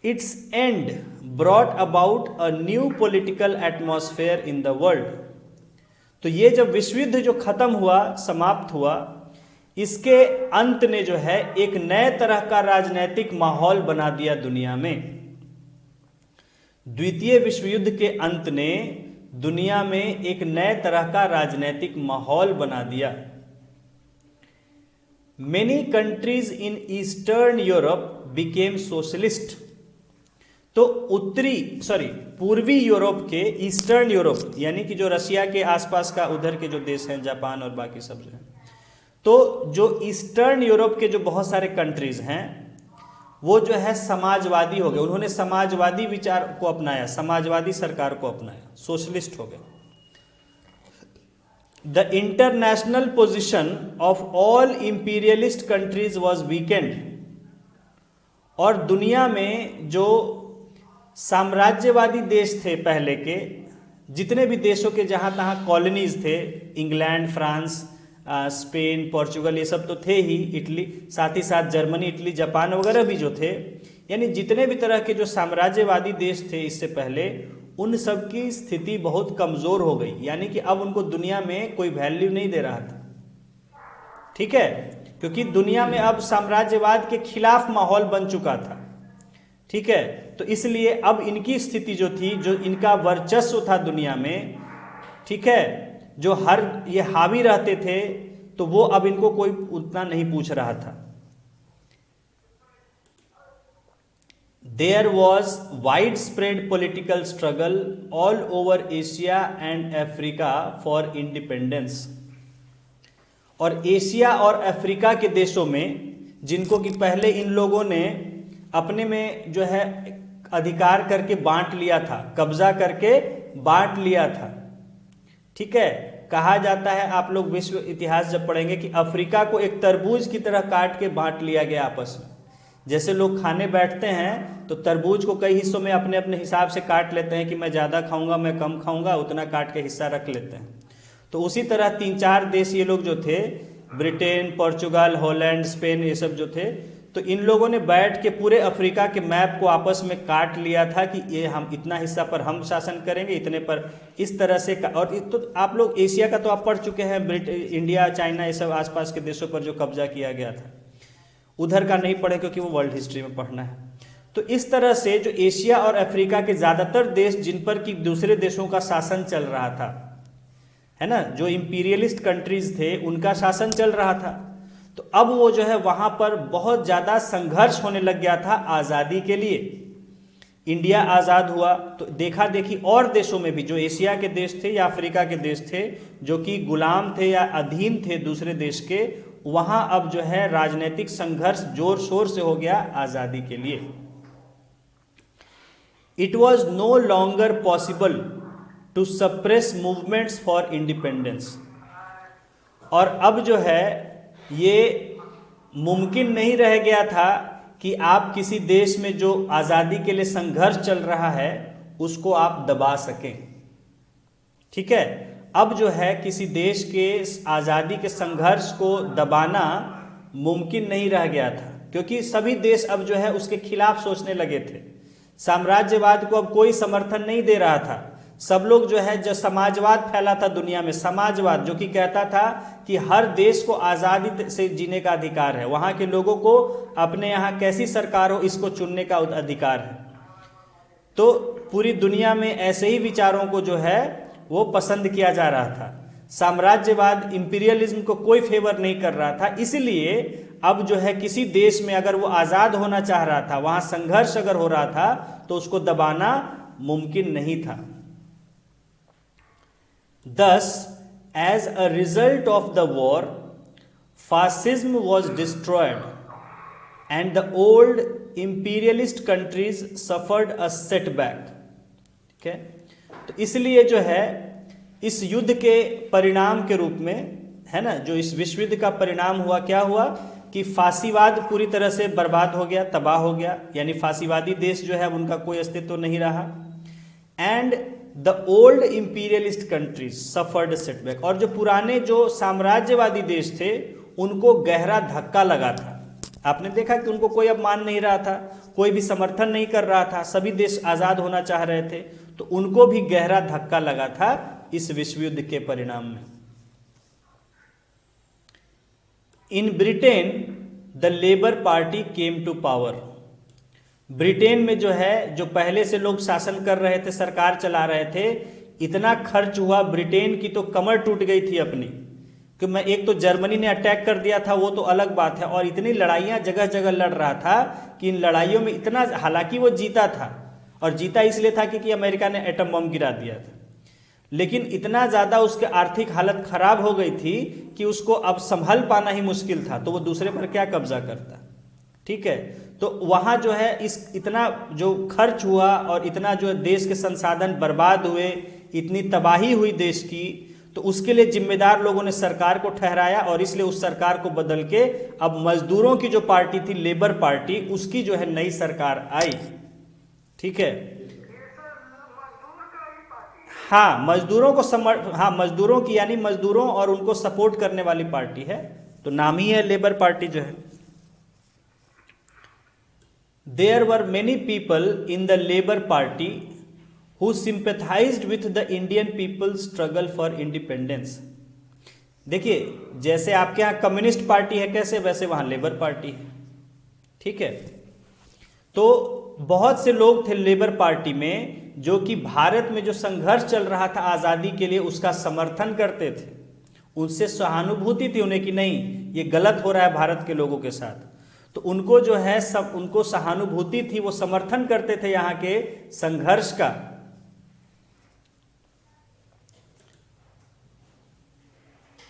It's and brought about a new political atmosphere in the world. तो ये जब विश्व युद्ध जो खत्म हुआ, समाप्त हुआ, इसके अंत ने जो है एक नए तरह का राजनीतिक माहौल बना दिया दुनिया में। द्वितीय विश्व युद्ध के अंत ने दुनिया में एक नए तरह का राजनीतिक माहौल बना दिया। Many countries in eastern Europe became socialist. तो पूर्वी यूरोप के, ईस्टर्न यूरोप यानी कि जो रशिया के आसपास का उधर के जो देश हैं, जापान और बाकी सब जो है, तो जो ईस्टर्न यूरोप के जो बहुत सारे कंट्रीज हैं वो जो है समाजवादी हो गए। उन्होंने समाजवादी विचार को अपनाया, समाजवादी सरकार को अपनाया, सोशलिस्ट हो गए। The international position of all imperialist countries was weekend. और दुनिया में जो साम्राज्यवादी देश थे पहले के, जितने भी देशों के जहाँ तहाँ कॉलोनीज थे, इंग्लैंड, फ्रांस, स्पेन, पोर्चुगल, ये सब तो थे ही, इटली, साथ ही साथ जर्मनी, इटली, जापान वगैरह भी जो थे, यानी जितने भी तरह के जो साम्राज्यवादी देश थे इससे पहले, उन सब की स्थिति बहुत कमज़ोर हो गई। यानी कि अब उनको दुनिया में कोई वैल्यू नहीं दे रहा था। ठीक है, क्योंकि दुनिया में अब साम्राज्यवाद के खिलाफ माहौल बन चुका था। ठीक है, तो इसलिए अब इनकी स्थिति जो थी, जो इनका वर्चस्व था दुनिया में, ठीक है, जो हर ये हावी रहते थे, तो वो अब इनको कोई उतना नहीं पूछ रहा था। There was wide spread political struggle all over Asia and Africa for independence. और एशिया और अफ्रीका के देशों में, जिनको कि पहले इन लोगों ने अपने में जो है अधिकार करके बांट लिया था, कब्जा करके बांट लिया था। ठीक है, कहा जाता है, आप लोग विश्व इतिहास जब पढ़ेंगे, कि अफ्रीका को एक तरबूज की तरह काट के बांट लिया गया आपस में। जैसे लोग खाने बैठते हैं तो तरबूज को कई हिस्सों में अपने अपने हिसाब से काट लेते हैं कि मैं ज़्यादा खाऊंगा, मैं कम खाऊंगा, उतना काट के हिस्सा रख लेते हैं। तो उसी तरह 3-4 देश ये लोग जो थे, ब्रिटेन, पोर्चुगल, हॉलैंड, स्पेन, ये सब जो थे, तो इन लोगों ने बैठ के पूरे अफ्रीका के मैप को आपस में काट लिया था कि ये हम इतना हिस्सा पर हम शासन करेंगे, इतने पर इस तरह से। और तो आप लोग एशिया का तो आप पढ़ चुके हैं, इंडिया, चाइना, ये सब आसपास के देशों पर जो कब्जा किया गया था, उधर का नहीं पढ़े क्योंकि वो वर्ल्ड हिस्ट्री में पढ़ना है। तो इस तरह से जो एशिया और अफ्रीका के ज़्यादातर देश जिन पर कि दूसरे देशों का शासन चल रहा था, है ना, जो इंपीरियलिस्ट कंट्रीज थे उनका शासन चल रहा था, तो अब वो जो है वहां पर बहुत ज़्यादा संघर्ष होने लग गया था आज़ादी के लिए। इंडिया आज़ाद हुआ तो देखा देखी और देशों में भी, जो एशिया के देश थे या अफ्रीका के देश थे, जो कि गुलाम थे या अधीन थे दूसरे देश के, वहां अब जो है राजनीतिक संघर्ष जोर शोर से हो गया आज़ादी के लिए। It was no longer possible to suppress movements for independence. और अब जो है ये मुमकिन नहीं रह गया था कि आप किसी देश में जो आज़ादी के लिए संघर्ष चल रहा है उसको आप दबा सकें। ठीक है, अब जो है किसी देश के आज़ादी के संघर्ष को दबाना मुमकिन नहीं रह गया था, क्योंकि सभी देश अब जो है उसके खिलाफ सोचने लगे थे। साम्राज्यवाद को अब कोई समर्थन नहीं दे रहा था। सब लोग जो है, जो समाजवाद फैला था दुनिया में, समाजवाद जो कि कहता था कि हर देश को आज़ादी से जीने का अधिकार है, वहाँ के लोगों को अपने यहाँ कैसी सरकार हो इसको चुनने का अधिकार है। तो पूरी दुनिया में ऐसे ही विचारों को जो है वो पसंद किया जा रहा था। साम्राज्यवाद, इंपीरियलिज्म को कोई फेवर नहीं कर रहा था। इसलिए अब जो है किसी देश में अगर वो आज़ाद होना चाह रहा था, वहाँ संघर्ष अगर हो रहा था, तो उसको दबाना मुमकिन नहीं था। Thus, as a result of the war, fascism was destroyed and the old imperialist countries suffered a setback. ठीक है, तो इसलिए जो है इस युद्ध के परिणाम के रूप में, है ना, जो इस विश्व युद्ध का परिणाम हुआ, क्या हुआ कि फासीवाद पूरी तरह से बर्बाद हो गया, तबाह हो गया, यानी फासीवादी देश जो है उनका कोई अस्तित्व नहीं रहा। And the old imperialist countries suffered setback, और जो पुराने जो साम्राज्यवादी देश थे उनको गहरा धक्का लगा था। आपने देखा कि उनको कोई अब मान नहीं रहा था, कोई भी समर्थन नहीं कर रहा था, सभी देश आज़ाद होना चाह रहे थे, तो उनको भी गहरा धक्का लगा था इस विश्व युद्ध के परिणाम में। In Britain the labour party came to power. Britain में जो है, जो पहले से लोग शासन कर रहे थे, सरकार चला रहे थे, इतना खर्च हुआ, ब्रिटेन की तो कमर टूट गई थी अपनी, कि मैं, एक तो जर्मनी ने अटैक कर दिया था, वो तो अलग बात है, और इतनी लड़ाइयाँ जगह जगह लड़ रहा था कि इन लड़ाइयों में इतना, हालांकि वो जीता था, और जीता इसलिए था क्योंकि अमेरिका ने एटम बम गिरा दिया था, लेकिन इतना ज़्यादा उसके आर्थिक हालत खराब हो गई थी कि उसको अब संभल पाना ही मुश्किल था, तो वो दूसरे पर क्या कब्जा करता। ठीक है, तो वहाँ जो है इस इतना जो खर्च हुआ और इतना जो देश के संसाधन बर्बाद हुए, इतनी तबाही हुई देश की, तो उसके लिए जिम्मेदार लोगों ने सरकार को ठहराया, और इसलिए उस सरकार को बदल के अब मजदूरों की जो पार्टी थी, लेबर पार्टी, उसकी जो है नई सरकार आई। ठीक है, हाँ, मजदूरों को हाँ, मजदूरों की, यानी मजदूरों और उनको सपोर्ट करने वाली पार्टी है, तो नाम ही है लेबर पार्टी जो है। There were many people in the Labour Party who sympathized with the Indian people's struggle for independence. देखिए, जैसे आपके यहाँ कम्युनिस्ट पार्टी है कैसे, वैसे वहाँ लेबर पार्टी है। ठीक है, तो बहुत से लोग थे लेबर पार्टी में जो कि भारत में जो संघर्ष चल रहा था आज़ादी के लिए, उसका समर्थन करते थे, उनसे सहानुभूति थी उन्हें कि नहीं, ये गलत हो रहा है भारत के लोगों के साथ, तो उनको जो है सब, उनको सहानुभूति थी, वो समर्थन करते थे यहाँ के संघर्ष का।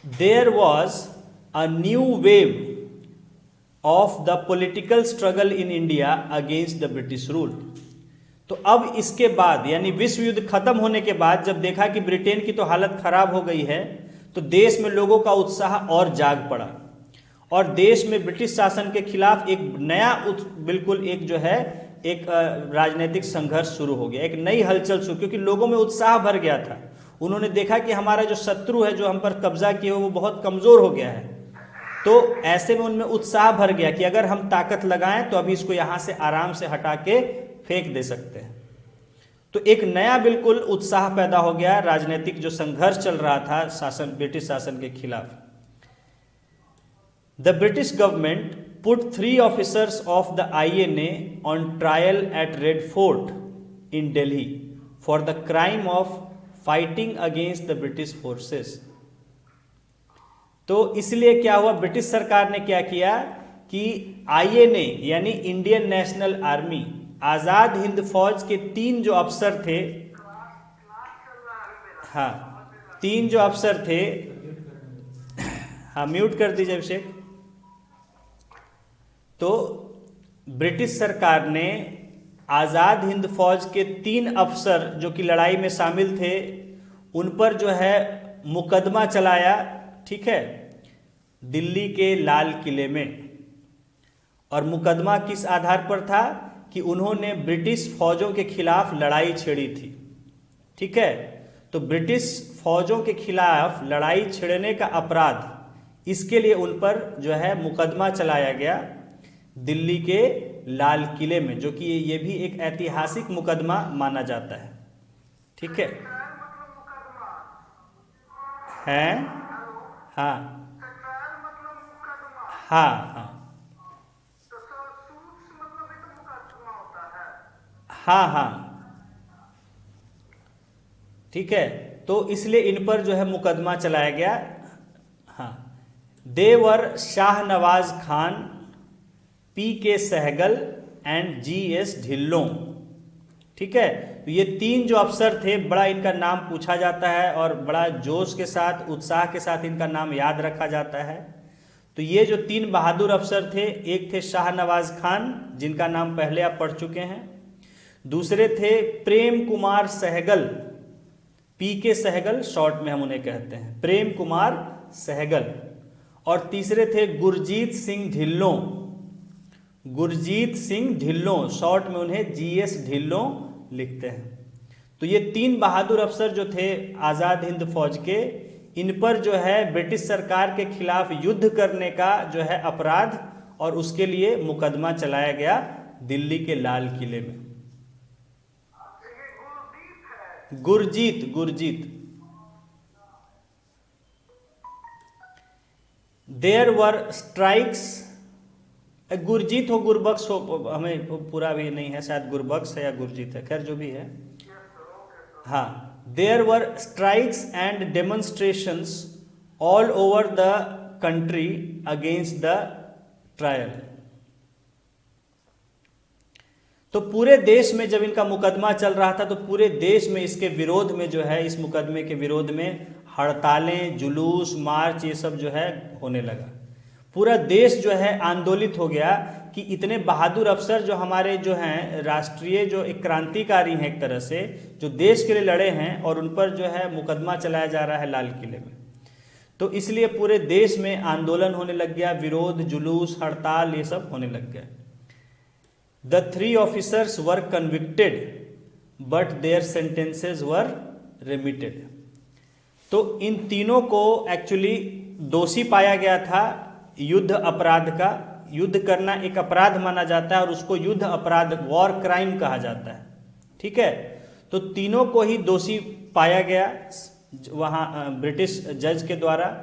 There was a new wave of the political struggle in India against the British rule. तो अब इसके बाद, यानी विश्व युद्ध खत्म होने के बाद, जब देखा कि ब्रिटेन की तो हालत खराब हो गई है, तो देश में लोगों का उत्साह और जाग पड़ा, और देश में ब्रिटिश शासन के खिलाफ एक नया बिल्कुल एक जो है एक राजनीतिक संघर्ष शुरू हो गया, एक नई हलचल शुरू, क्योंकि लोगों में उत्साह भर गया था। उन्होंने देखा कि हमारा जो शत्रु है, जो हम पर कब्जा किए वो बहुत कमज़ोर हो गया है, तो ऐसे में उनमें उत्साह भर गया कि अगर हम ताकत लगाएं तो अभी इसको यहाँ से आराम से हटा के फेंक दे सकते हैं। तो एक नया बिल्कुल उत्साह पैदा हो गया, राजनीतिक जो संघर्ष चल रहा था शासन, ब्रिटिश शासन के खिलाफ। The British government put 3 officers of the INA on trial at Red Fort in Delhi for the crime of fighting against the British forces. तो इसलिए क्या हुआ, ब्रिटिश सरकार ने क्या किया कि INA यानी इंडियन नेशनल आर्मी, आज़ाद हिंद फौज के 3 जो अफसर थे, हाँ 3 जो अफसर थे, हाँ म्यूट कर दीजिए अभिषेक। तो ब्रिटिश सरकार ने आज़ाद हिंद फौज के 3 अफसर जो कि लड़ाई में शामिल थे, उन पर जो है मुकदमा चलाया, ठीक है, दिल्ली के लाल किले में। और मुकदमा किस आधार पर था कि उन्होंने ब्रिटिश फौजों के खिलाफ लड़ाई छेड़ी थी। ठीक है, तो ब्रिटिश फौजों के खिलाफ लड़ाई छेड़ने का अपराध, इसके लिए उन पर जो है मुकदमा चलाया गया दिल्ली के लाल किले में, जो कि ये भी एक ऐतिहासिक मुकदमा माना जाता है। ठीक है, हाँ हाँ हाँ हाँ हाँ, ठीक है। तो इसलिए इन पर जो है मुकदमा चलाया गया। हाँ, they were Shah Nawaz Khan, P K Sahgal and G S Dhillon. ठीक है, तो ये तीन जो अफसर थे, बड़ा इनका नाम पूछा जाता है और बड़ा जोश के साथ, उत्साह के साथ इनका नाम याद रखा जाता है। तो ये जो तीन बहादुर अफसर थे, एक थे शाह नवाज खान, जिनका नाम पहले आप पढ़ चुके हैं। दूसरे थे Prem Kumar Sehgal, P K Sehgal short में हम उन्हें कहते हैं, प्रेम कुमार सहगल। और तीसरे थे गुरजीत सिंह ढिल्लों, गुरजीत सिंह ढिल्लों, शॉर्ट में उन्हें जीएस ढिल्लों लिखते हैं। तो ये तीन बहादुर अफसर जो थे आज़ाद हिंद फौज के, इन पर जो है ब्रिटिश सरकार के खिलाफ युद्ध करने का जो है अपराध और उसके लिए मुकदमा चलाया गया दिल्ली के लाल किले में। Gurjit, Gurjit. There were strikes, Gurjit हो गुरबख्श हो, हमें पूरा भी नहीं है, शायद गुरबख्श है या गुरजीत है, खैर जो भी है। हाँ, there were strikes and demonstrations all over the country against the trial. तो पूरे देश में जब इनका मुकदमा चल रहा था, तो पूरे देश में इसके विरोध में जो है, इस मुकदमे के विरोध में हड़तालें, जुलूस, मार्च, ये सब जो है होने लगा। पूरा देश जो है आंदोलित हो गया कि इतने बहादुर अफसर जो हमारे जो हैं राष्ट्रीय, जो एक क्रांतिकारी हैं एक तरह से, जो देश के लिए लड़े हैं, और उन पर जो है मुकदमा चलाया जा रहा है लाल किले में। तो इसलिए पूरे देश में आंदोलन होने लग गया, विरोध, जुलूस, हड़ताल, ये सब होने लग गया। The three officers were convicted, but their sentences were remitted. तो इन तीनों को एक्चुअली दोषी पाया गया था युद्ध अपराध का। युद्ध करना एक अपराध माना जाता है और उसको युद्ध अपराध, वॉर क्राइम कहा जाता है। ठीक है, तो तीनों को ही दोषी पाया गया वहाँ ब्रिटिश जज के द्वारा।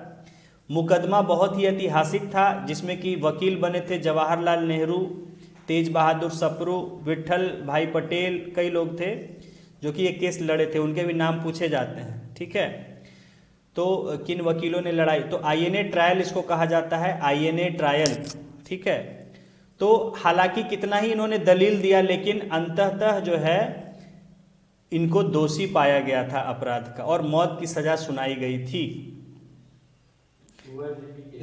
मुकदमा बहुत ही ऐतिहासिक था, जिसमें कि वकील बने थे जवाहरलाल नेहरू, तेज बहादुर सप्रू, विट्ठल भाई पटेल, कई लोग थे जो कि ये केस लड़े थे, उनके भी नाम पूछे जाते हैं। ठीक है, तो किन वकीलों ने लड़ाई, तो आईएनए ट्रायल इसको कहा जाता है, आईएनए ट्रायल। ठीक है, तो हालांकि कितना ही इन्होंने दलील दिया, लेकिन अंततः जो है इनको दोषी पाया गया था अपराध का और मौत की सजा सुनाई गई थी।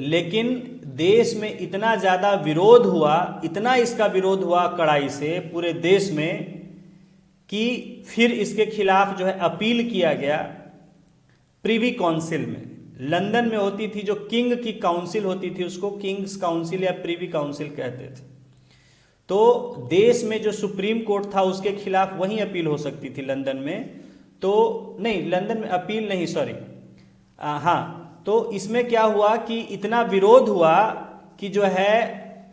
लेकिन देश में इतना ज्यादा विरोध हुआ, इतना इसका विरोध हुआ कड़ाई से पूरे देश में, कि फिर इसके खिलाफ जो है अपील किया गया प्रिवी काउंसिल में। लंदन में होती थी जो किंग की काउंसिल होती थी, उसको किंग्स काउंसिल या प्रिवी काउंसिल कहते थे। तो देश में जो सुप्रीम कोर्ट था उसके खिलाफ वहीं अपील हो सकती थी लंदन में। तो नहीं, लंदन में अपील नहीं, सॉरी, हाँ। तो इसमें क्या हुआ कि इतना विरोध हुआ कि जो है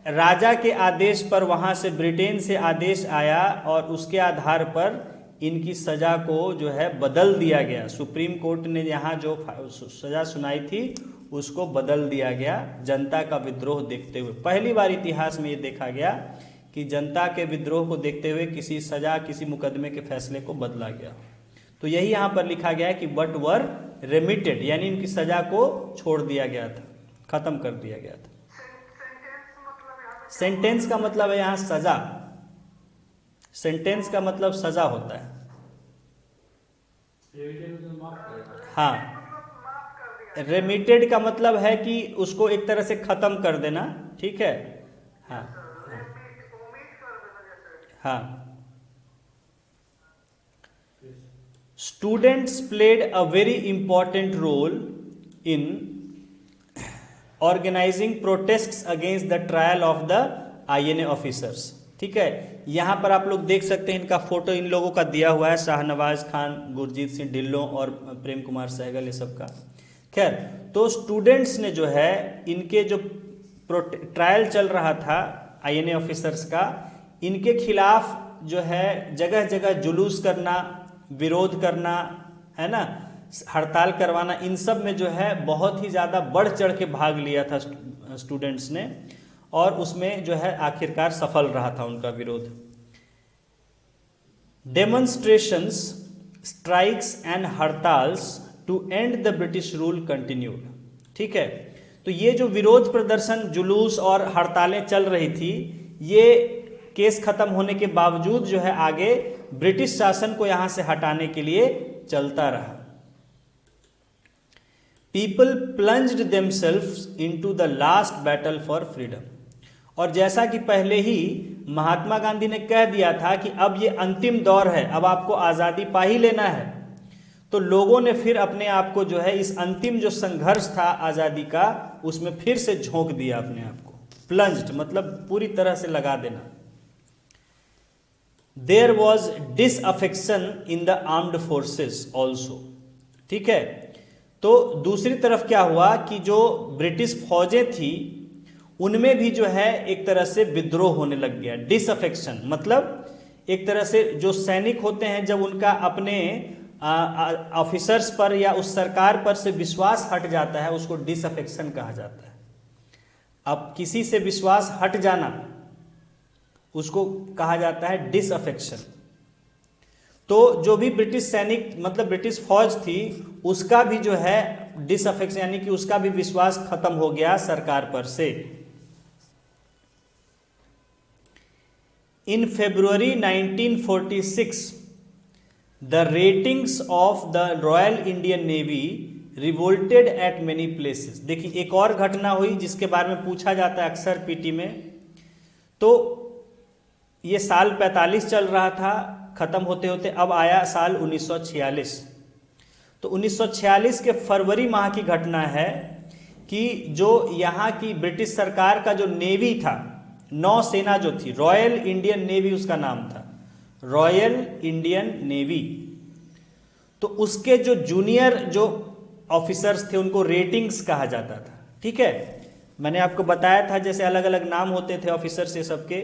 राजा के आदेश पर वहां से ब्रिटेन से आदेश आया और उसके आधार पर इनकी सजा को जो है बदल दिया गया। सुप्रीम कोर्ट ने यहाँ जो सजा सुनाई थी उसको बदल दिया गया जनता का विद्रोह देखते हुए। पहली बार इतिहास में ये देखा गया कि जनता के विद्रोह को देखते हुए किसी सजा, किसी मुकदमे के फैसले को बदला गया। तो यही यहाँ पर लिखा गया है कि बट वर रेमिटेड, यानी इनकी सजा को छोड़ दिया गया था, खत्म कर दिया गया था। सेंटेंस का मतलब है यहाँ सजा, सेंटेंस का मतलब सजा होता है। हाँ, रेमिटेड का मतलब है कि उसको एक तरह से खत्म कर देना। ठीक है, हाँ हाँ। Students played a very important role in organising protests against the trial of the INA officers. ठीक है, यहाँ पर आप लोग देख सकते हैं, इनका फोटो इन लोगों का दिया हुआ है, शाहनवाज खान, गुरजीत सिंह ढिल्लों और प्रेम कुमार सहगल, ये सब का। खैर, तो स्टूडेंट्स ने जो है इनके जो ट्रायल चल रहा था आईएनए ऑफिसर्स का, इनके खिलाफ जो है जगह जगह जुलूस करना, विरोध करना, है ना, हड़ताल करवाना, इन सब में जो है बहुत ही ज़्यादा बढ़ चढ़ के भाग लिया था स्टूडेंट्स ने, और उसमें जो है आखिरकार सफल रहा था उनका विरोध। Demonstrations, strikes and hartals to end the British rule continued. ठीक है, तो ये जो विरोध प्रदर्शन, जुलूस और हड़तालें चल रही थी, ये केस खत्म होने के बावजूद जो है आगे ब्रिटिश शासन को यहां से हटाने के लिए चलता रहा। People plunged themselves into the last battle for freedom. और जैसा कि पहले ही महात्मा गांधी ने कह दिया था कि अब ये अंतिम दौर है, अब आपको आज़ादी पा ही लेना है, तो लोगों ने फिर अपने आप को जो है इस अंतिम जो संघर्ष था आज़ादी का, उसमें फिर से झोंक दिया अपने आप को। प्लंज्ड मतलब पूरी तरह से लगा देना। There was disaffection in the armed forces also. ठीक है, तो दूसरी तरफ क्या हुआ कि जो ब्रिटिश फौजें थी उनमें भी जो है एक तरह से विद्रोह होने लग गया। डिसअफेक्शन मतलब एक तरह से जो सैनिक होते हैं, जब उनका अपने ऑफिसर्स पर या उस सरकार पर से विश्वास हट जाता है, उसको डिसअफेक्शन कहा जाता है। अब किसी से विश्वास हट जाना उसको कहा जाता है डिसअफेक्शन। तो जो भी ब्रिटिश सैनिक मतलब ब्रिटिश फौज थी, उसका भी जो है डिसअफेक्शन यानी कि उसका भी विश्वास खत्म हो गया सरकार पर से। इन February 1946 the ratings of the Royal Indian Navy revolted at many places। देखिए एक और घटना हुई जिसके बारे में पूछा जाता है अक्सर पीटी में। तो ये साल 45 चल रहा था, खत्म होते होते अब आया साल 1946। तो 1946 के फरवरी माह की घटना है कि जो यहाँ की ब्रिटिश सरकार का जो नेवी था, नौसेना जो थी, रॉयल इंडियन नेवी उसका नाम था, रॉयल इंडियन नेवी। तो उसके जो जूनियर जो ऑफिसर्स थे उनको रेटिंग्स कहा जाता था। ठीक है, मैंने आपको बताया था जैसे अलग अलग नाम होते थे ऑफिसर्स ये सबके।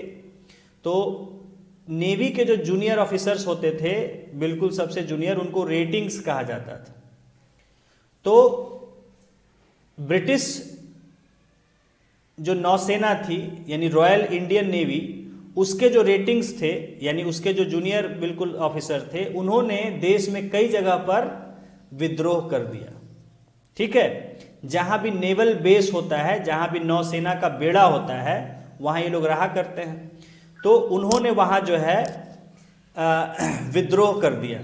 तो नेवी के जो जूनियर ऑफिसर्स होते थे, बिल्कुल सबसे जूनियर, उनको रेटिंग्स कहा जाता था। तो ब्रिटिश जो नौसेना थी यानी रॉयल इंडियन नेवी, उसके जो रेटिंग्स थे यानी उसके जो जूनियर बिल्कुल ऑफिसर थे, उन्होंने देश में कई जगह पर विद्रोह कर दिया। ठीक है, जहां भी नेवल बेस होता है, जहां भी नौसेना का बेड़ा होता है, वहां ये लोग रहा करते हैं। तो उन्होंने वहां जो है विद्रोह कर दिया।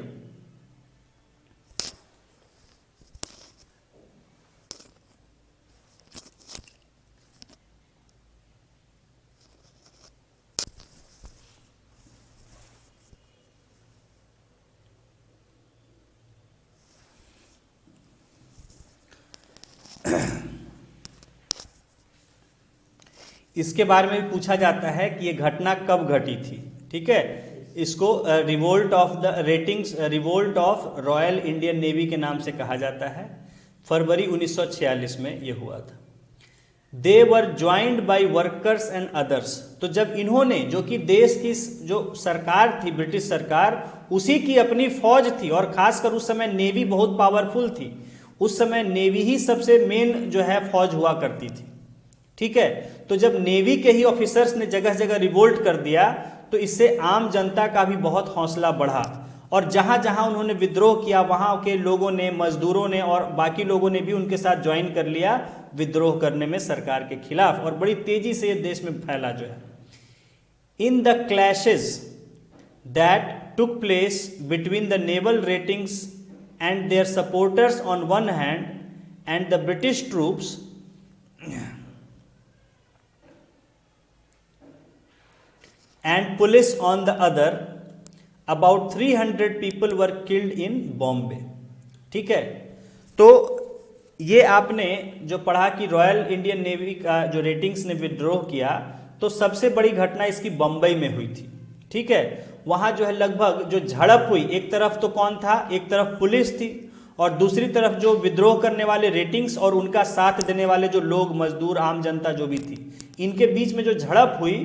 इसके बारे में भी पूछा जाता है कि ये घटना कब घटी थी। ठीक है, इसको revolt of the ratings, revolt of royal Indian navy के नाम से कहा जाता है। फरवरी 1946 में ये हुआ था। They were joined by workers and others. तो जब इन्होंने, जो कि देश की जो सरकार थी, ब्रिटिश सरकार, उसी की अपनी फौज थी, और खासकर उस समय नेवी बहुत पावरफुल थी। उस समय नेवी ही सबसे मेन जो है फौज हुआ करती थी। ठीक है, तो जब नेवी के ही ऑफिसर्स ने जगह जगह रिवोल्ट कर दिया, तो इससे आम जनता का भी बहुत हौसला बढ़ा, और जहां जहां उन्होंने विद्रोह किया वहां के लोगों ने, मजदूरों ने और बाकी लोगों ने भी उनके साथ ज्वाइन कर लिया विद्रोह करने में सरकार के खिलाफ, और बड़ी तेजी से ये देश में फैला जो है। In the clashes that took place between the naval ratings and their supporters on one hand and the British troops and police on the other, about 300 people were killed in Bombay। ठीक है, तो ये आपने जो पढ़ा कि रॉयल इंडियन नेवी का जो रेटिंग्स ने विद्रोह किया, तो सबसे बड़ी घटना इसकी बम्बई में हुई थी। ठीक है, वहां जो है लगभग जो झड़प हुई, एक तरफ तो कौन था, एक तरफ पुलिस थी और दूसरी तरफ जो विद्रोह करने वाले रेटिंग्स और उनका साथ देने वाले जो लोग, मजदूर, आम जनता जो भी थी, इनके बीच में जो झड़प हुई,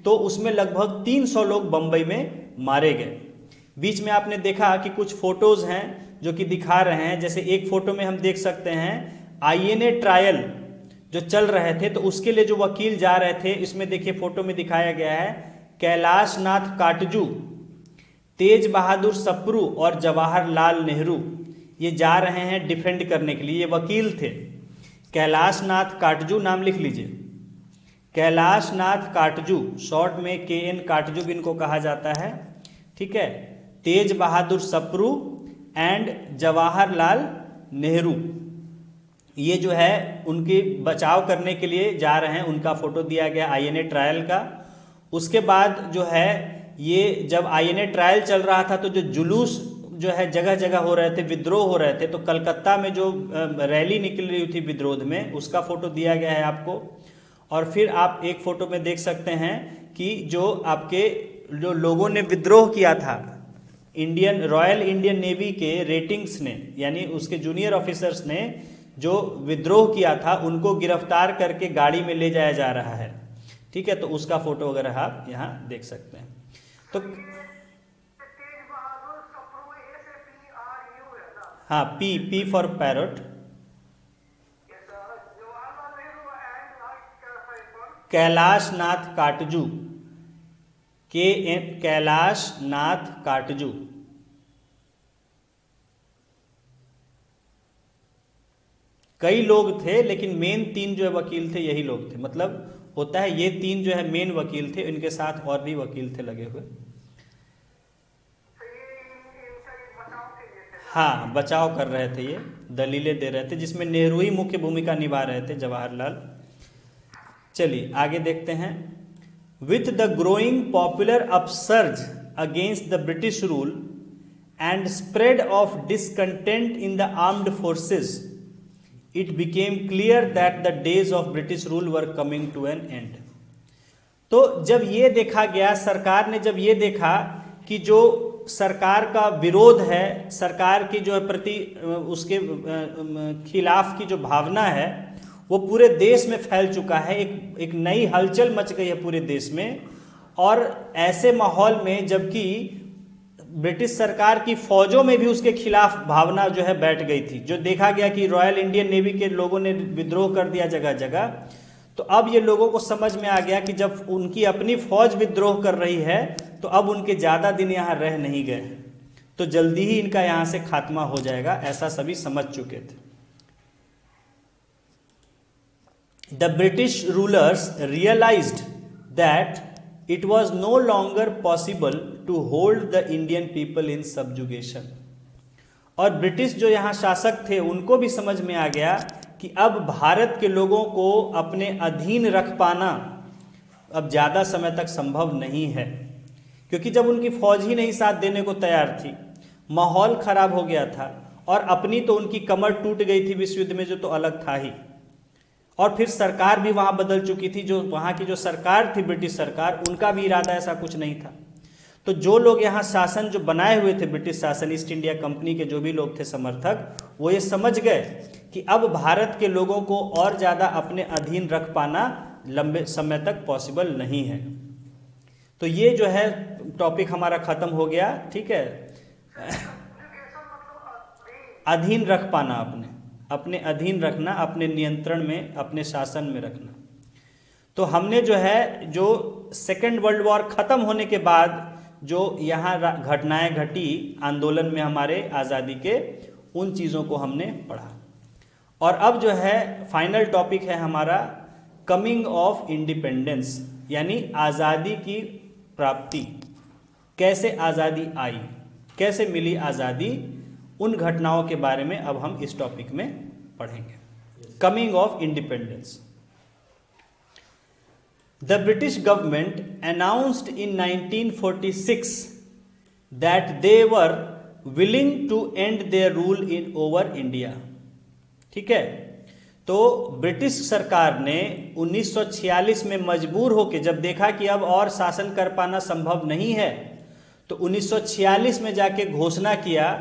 तो उसमें लगभग 300 लोग बंबई में मारे गए। बीच में आपने देखा कि कुछ फोटोज हैं जो कि दिखा रहे हैं, जैसे एक फोटो में हम देख सकते हैं INA ट्रायल जो चल रहे थे, तो उसके लिए जो वकील जा रहे थे, इसमें देखिए फोटो में दिखाया गया है कैलाश नाथ काटजू, तेज बहादुर सप्रू और जवाहरलाल नेहरू, ये जा रहे हैं डिफेंड करने के लिए। ये वकील थे, कैलाश नाथ काटजू, नाम लिख लीजिए, कैलाश नाथ काटजू, शॉर्ट में KN काटजू भी इनको कहा जाता है, ठीक है। तेज बहादुर सप्रू एंड जवाहरलाल नेहरू, ये जो है उनके बचाव करने के लिए जा रहे हैं, उनका फोटो दिया गया INA ट्रायल का। उसके बाद जो है ये जब INA ट्रायल चल रहा था तो जो जुलूस जो है जगह जगह हो रहे थे, विद्रोह हो रहे थे, तो कलकत्ता में जो रैली निकल रही थी विद्रोह में, उसका फोटो दिया गया है आपको। और फिर आप एक फोटो में देख सकते हैं कि जो आपके जो लोगों ने विद्रोह किया था, रॉयल इंडियन नेवी के रेटिंग्स ने, यानी उसके जूनियर ऑफिसर्स ने जो विद्रोह किया था, उनको गिरफ्तार करके गाड़ी में ले जाया जा रहा है, ठीक है। तो उसका फोटो वगैरह आप यहाँ देख सकते हैं। तो हाँ, P for parrot, Kailash Nath Katju, Kailash Nath Katju. कई लोग थे लेकिन मेन 3 जो है वकील थे यही लोग थे, मतलब होता है ये 3 जो है मेन वकील थे, इनके साथ और भी वकील थे लगे हुए। हाँ, बचाव कर रहे थे, ये दलीलें दे रहे थे, जिसमें नेहरू ही मुख्य भूमिका निभा रहे थे, जवाहरलाल। चलिए आगे देखते हैं। With the growing popular upsurge against the British rule and spread of discontent in the armed forces, it became clear that the days of British rule were coming to an end. तो जब ये देखा गया, सरकार ने जब ये देखा कि जो सरकार का विरोध है, सरकार की जो प्रति उसके खिलाफ की जो भावना है वो पूरे देश में फैल चुका है, एक नई हलचल मच गई है पूरे देश में। और ऐसे माहौल में जबकि ब्रिटिश सरकार की फौजों में भी उसके खिलाफ भावना जो है बैठ गई थी, जो देखा गया कि रॉयल इंडियन नेवी के लोगों ने विद्रोह कर दिया जगह जगह, तो अब ये लोगों को समझ में आ गया कि जब उनकी अपनी फौज विद्रोह कर रही है तो अब उनके ज़्यादा दिन यहाँ रह नहीं गए, तो जल्दी ही इनका यहाँ से खात्मा हो जाएगा, ऐसा सभी समझ चुके थे। The British rulers realized that it was no longer possible to hold the Indian people in subjugation। और ब्रिटिश जो यहाँ शासक थे उनको भी समझ में आ गया कि अब भारत के लोगों को अपने अधीन रख पाना अब ज़्यादा समय तक संभव नहीं है, क्योंकि जब उनकी फौज ही नहीं साथ देने को तैयार थी, माहौल खराब हो गया था, और अपनी तो उनकी कमर टूट गई थी विश्व युद्ध में, जो तो अलग था ही, और फिर सरकार भी वहाँ बदल चुकी थी, जो वहाँ की जो सरकार थी ब्रिटिश सरकार, उनका भी इरादा ऐसा कुछ नहीं था। तो जो लोग यहाँ शासन जो बनाए हुए थे, ब्रिटिश शासन, ईस्ट इंडिया कंपनी के जो भी लोग थे समर्थक, वो ये समझ गए कि अब भारत के लोगों को और ज़्यादा अपने अधीन रख पाना लंबे समय तक पॉसिबल नहीं है। तो ये जो है टॉपिक हमारा ख़त्म हो गया, ठीक है। अधीन रख पाना, अपने अधीन रखना, अपने नियंत्रण में, अपने शासन में रखना। तो हमने जो है, जो सेकेंड वर्ल्ड वॉर ख़त्म होने के बाद जो यहाँ घटनाएं घटी आंदोलन में हमारे आज़ादी के, उन चीज़ों को हमने पढ़ा। और अब जो है फाइनल टॉपिक है हमारा कमिंग ऑफ इंडिपेंडेंस, यानी आज़ादी की प्राप्ति, कैसे आज़ादी आई, कैसे मिली आज़ादी, उन घटनाओं के बारे में अब हम इस टॉपिक में पढ़ेंगे। Coming of independence. The British government announced in 1946 that they were willing to end their rule over India। ठीक है, तो ब्रिटिश सरकार ने 1946 में मजबूर होकर, जब देखा कि अब और शासन कर पाना संभव नहीं है, तो 1946 में जाके घोषणा किया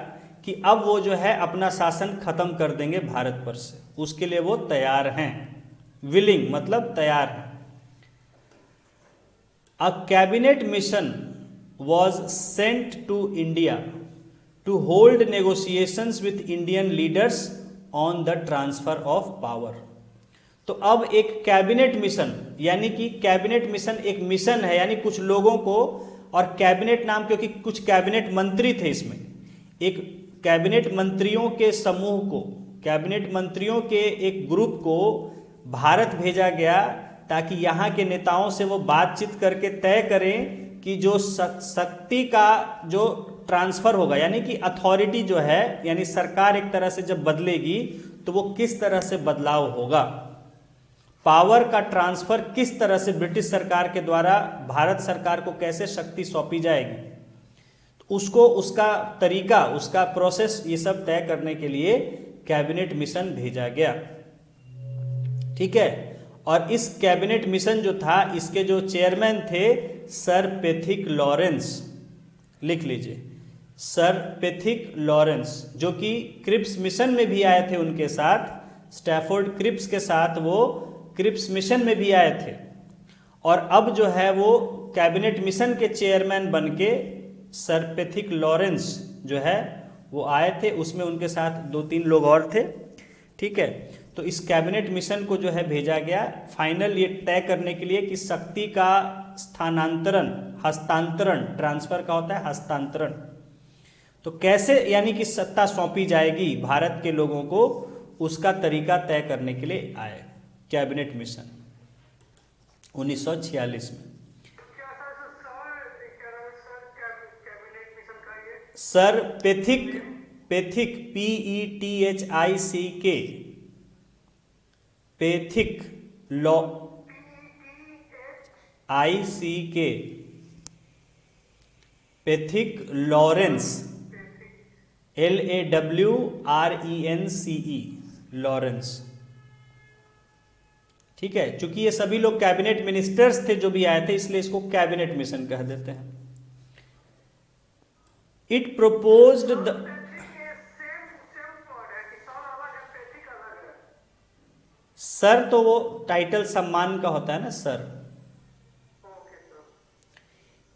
कि अब वो जो है अपना शासन खत्म कर देंगे भारत पर से। उसके लिए वो तैयार हैं। विलिंग मतलब तैयार हैं। A cabinet mission was sent to India to hold negotiations with Indian leaders on the transfer of power. तो अब एक कैबिनेट मिशन, यानी कि कैबिनेट मिशन एक मिशन है, यानी कुछ लोगों को, और कैबिनेट नाम क्योंकि कुछ कैबिनेट मंत्री थे इसमें, एक कैबिनेट मंत्रियों के समूह को, कैबिनेट मंत्रियों के एक ग्रुप को भारत भेजा गया ताकि यहाँ के नेताओं से वो बातचीत करके तय करें कि जो शक्ति का जो ट्रांसफर होगा, यानी कि अथॉरिटी जो है, यानी सरकार एक तरह से जब बदलेगी तो वो किस तरह से बदलाव होगा, पावर का ट्रांसफर किस तरह से ब्रिटिश सरकार के द्वारा भारत सरकार को कैसे शक्ति सौंपी जाएगी, तो उसको, उसका तरीका, उसका प्रोसेस, ये सब तय करने के लिए कैबिनेट मिशन भेजा गया। ठीक है, और इस कैबिनेट मिशन जो था, इसके जो चेयरमैन थे सर पैथिक लॉरेंस, लिख लीजिए, सर पैथिक लॉरेंस, जो कि क्रिप्स मिशन में भी आए थे उनके साथ, स्टैफोर्ड क्रिप्स के साथ वो क्रिप्स मिशन में भी आए थे, और अब जो है वो कैबिनेट मिशन के चेयरमैन बन के सर पैथिक लॉरेंस जो है वो आए थे, उसमें उनके साथ 2-3 लोग और थे। ठीक है, तो इस कैबिनेट मिशन को जो है भेजा गया फाइनल ये तय करने के लिए कि शक्ति का स्थानांतरण, हस्तांतरण, ट्रांसफर का होता है हस्तांतरण, तो कैसे, यानी कि सत्ता सौंपी जाएगी भारत के लोगों को, उसका तरीका तय करने के लिए आए कैबिनेट मिशन 1946 में। Sir Pethick, PETHICK, Pethick Pethick Lawrence, LAWRENCE, Lawrence. ठीक है, चूंकि ये सभी लोग कैबिनेट मिनिस्टर्स थे जो भी आए थे, इसलिए इसको कैबिनेट मिशन कह देते हैं। इट प्रोपोज्ड द, सर तो वो टाइटल सम्मान का होता है ना, sir.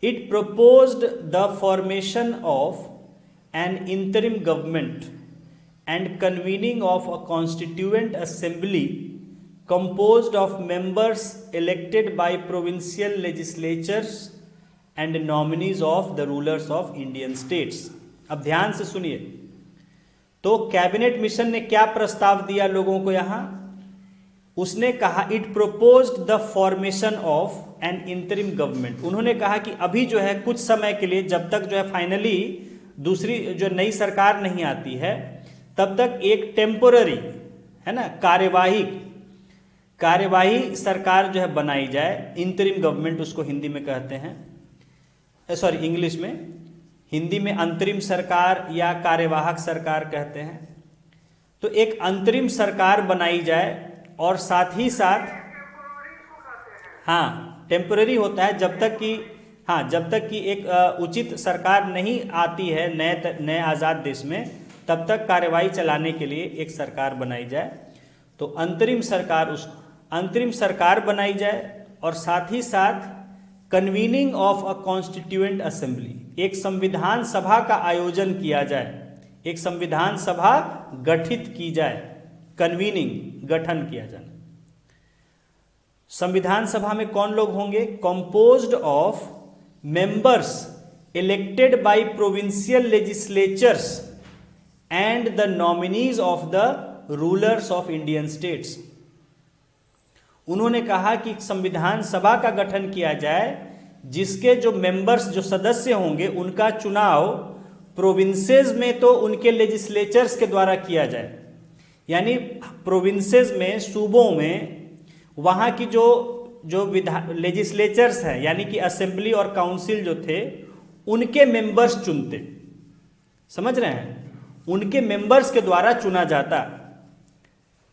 It proposed the formation of N interim government and convening of a constituent assembly composed of members elected by provincial legislatures and nominees of the rulers of Indian states। अब ध्यान से सुनिए, तो कैबिनेट मिशन ने क्या प्रस्ताव दिया लोगों को यहां, उसने कहा it proposed the formation of N interim government, उन्होंने कहा कि अभी जो है कुछ समय के लिए, जब तक जो है फाइनली दूसरी जो नई सरकार नहीं आती है, तब तक एक टेम्पोररी, है ना, कार्यवाही सरकार जो है बनाई जाए, इंतरिम गवर्नमेंट उसको हिंदी में कहते हैं, सॉरी इंग्लिश में, हिंदी में अंतरिम सरकार या कार्यवाहक सरकार कहते हैं। तो एक अंतरिम सरकार बनाई जाए, और साथ ही साथ, हाँ टेम्पोररी होता है जब तक कि, हाँ जब तक कि एक उचित सरकार नहीं आती है नए आज़ाद देश में, तब तक कार्यवाही चलाने के लिए एक सरकार बनाई जाए। तो अंतरिम सरकार बनाई जाए, और साथ ही साथ convening of a constituent assembly, एक संविधान सभा का आयोजन किया जाए, एक संविधान सभा गठित की जाए, कन्वीनिंग, गठन किया जाए। संविधान सभा में कौन लोग होंगे, composed of members elected by provincial legislatures and the nominees of the rulers of Indian states. उन्होंने कहा कि संविधान सभा का गठन किया जाए, जिसके जो मेंबर्स, जो सदस्य होंगे, उनका चुनाव प्रोविंसेस में तो उनके लेजिस्लेचर्स के द्वारा किया जाए, यानी प्रोविंसेस में, सूबों में, वहाँ की जो लेजिस्लेचर्स हैं, यानी कि असेंबली और काउंसिल जो थे, उनके मेंबर्स चुनते, समझ रहे हैं, उनके मेंबर्स के द्वारा चुना जाता।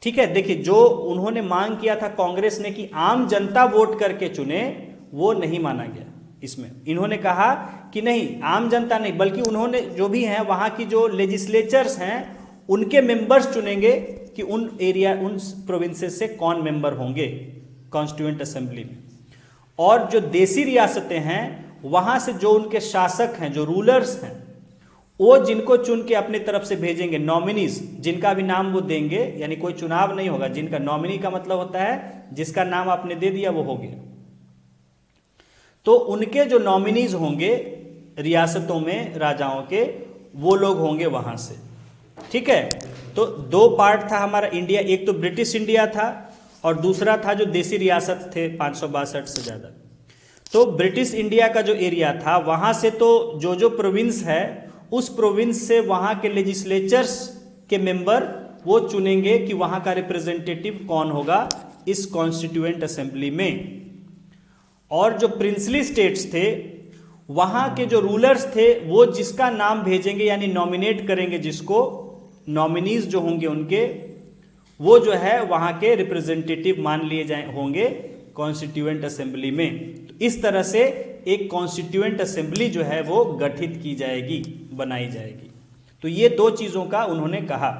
ठीक है, देखिए जो उन्होंने मांग किया था कांग्रेस ने कि आम जनता वोट करके चुने, वो नहीं माना गया इसमें। इन्होंने कहा कि नहीं, आम जनता नहीं, बल्कि उन्होंने जो भी हैं वहाँ की जो लेजिस्लेचर्स हैं उनके मेंबर्स चुनेंगे कि उन प्रोविंसेस से कौन मेंबर होंगे कॉन्स्टिट्यूएंट असेंबली में। और जो देसी रियासतें हैं वहां से जो उनके शासक हैं, जो रूलर्स हैं, वो जिनको चुन के अपनी तरफ से भेजेंगे, नॉमिनीज, जिनका भी नाम वो देंगे, यानी कोई चुनाव नहीं होगा, जिनका नॉमिनी का मतलब होता है जिसका नाम आपने दे दिया वो हो गया। तो उनके जो नॉमिनीज होंगे रियासतों में राजाओं के, वो लोग होंगे वहां से। ठीक है, तो दो पार्ट था हमारा इंडिया, एक तो ब्रिटिश इंडिया था और दूसरा था जो देसी रियासत थे 562 से ज्यादा। तो ब्रिटिश इंडिया का जो एरिया था वहां से तो जो प्रोविंस है उस प्रोविंस से वहां के लेजिस्लेचर्स के मेंबर वो चुनेंगे कि वहां का रिप्रेजेंटेटिव कौन होगा इस कॉन्स्टिट्यूएंट असेंबली में। और जो प्रिंसली स्टेट्स थे वहां के जो रूलर्स थे वो जिसका नाम भेजेंगे यानी नॉमिनेट करेंगे, जिसको नॉमिनीज जो होंगे उनके, वो जो है वहां के रिप्रेजेंटेटिव मान लिए जाए होंगे कॉन्स्टिट्यूएंट असेंबली में। तो इस तरह से एक कॉन्स्टिट्यूएंट असेंबली जो है वो गठित की जाएगी, बनाई जाएगी। तो ये दो चीजों का उन्होंने कहा,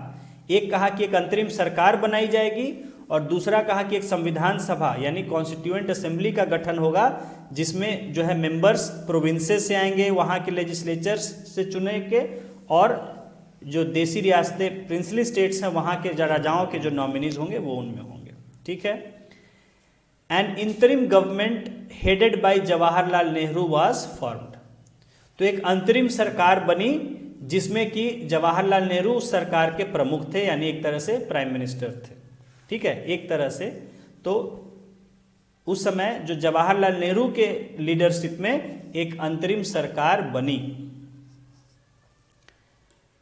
एक कहा कि एक अंतरिम सरकार बनाई जाएगी और दूसरा कहा कि एक संविधान सभा यानी कॉन्स्टिट्यूएंट असेंबली का गठन होगा, जिसमें जो है मेंबर्स प्रोविंसेस से आएंगे, वहां के लेजिस्लेचर्स से चुने के, और जो देसी रियासतें प्रिंसली स्टेट्स हैं वहां के राजाओं के जो नॉमिनीज होंगे वो उनमें होंगे। ठीक है। N interim government headed by Jawaharlal Nehru was formed. तो एक अंतरिम सरकार बनी जिसमें कि जवाहरलाल नेहरू उस सरकार के प्रमुख थे, यानी एक तरह से प्राइम मिनिस्टर थे। ठीक है, एक तरह से। तो उस समय जो जवाहरलाल नेहरू के लीडरशिप में एक अंतरिम सरकार बनी।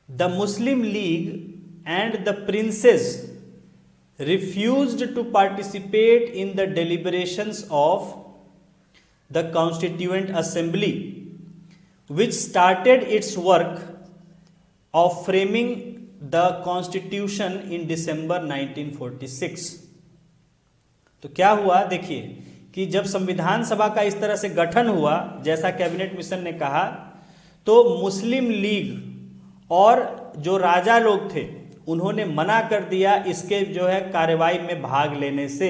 The Muslim league and the princess refused to participate in the deliberations of the Constituent Assembly, which started its work of framing the Constitution in December 1946. तो क्या हुआ देखिए कि जब संविधान सभा का इस तरह से गठन हुआ जैसा कैबिनेट मिशन ने कहा, तो मुस्लिम लीग और जो राजा लोग थे उन्होंने मना कर दिया इसके जो है कार्यवाही में भाग लेने से।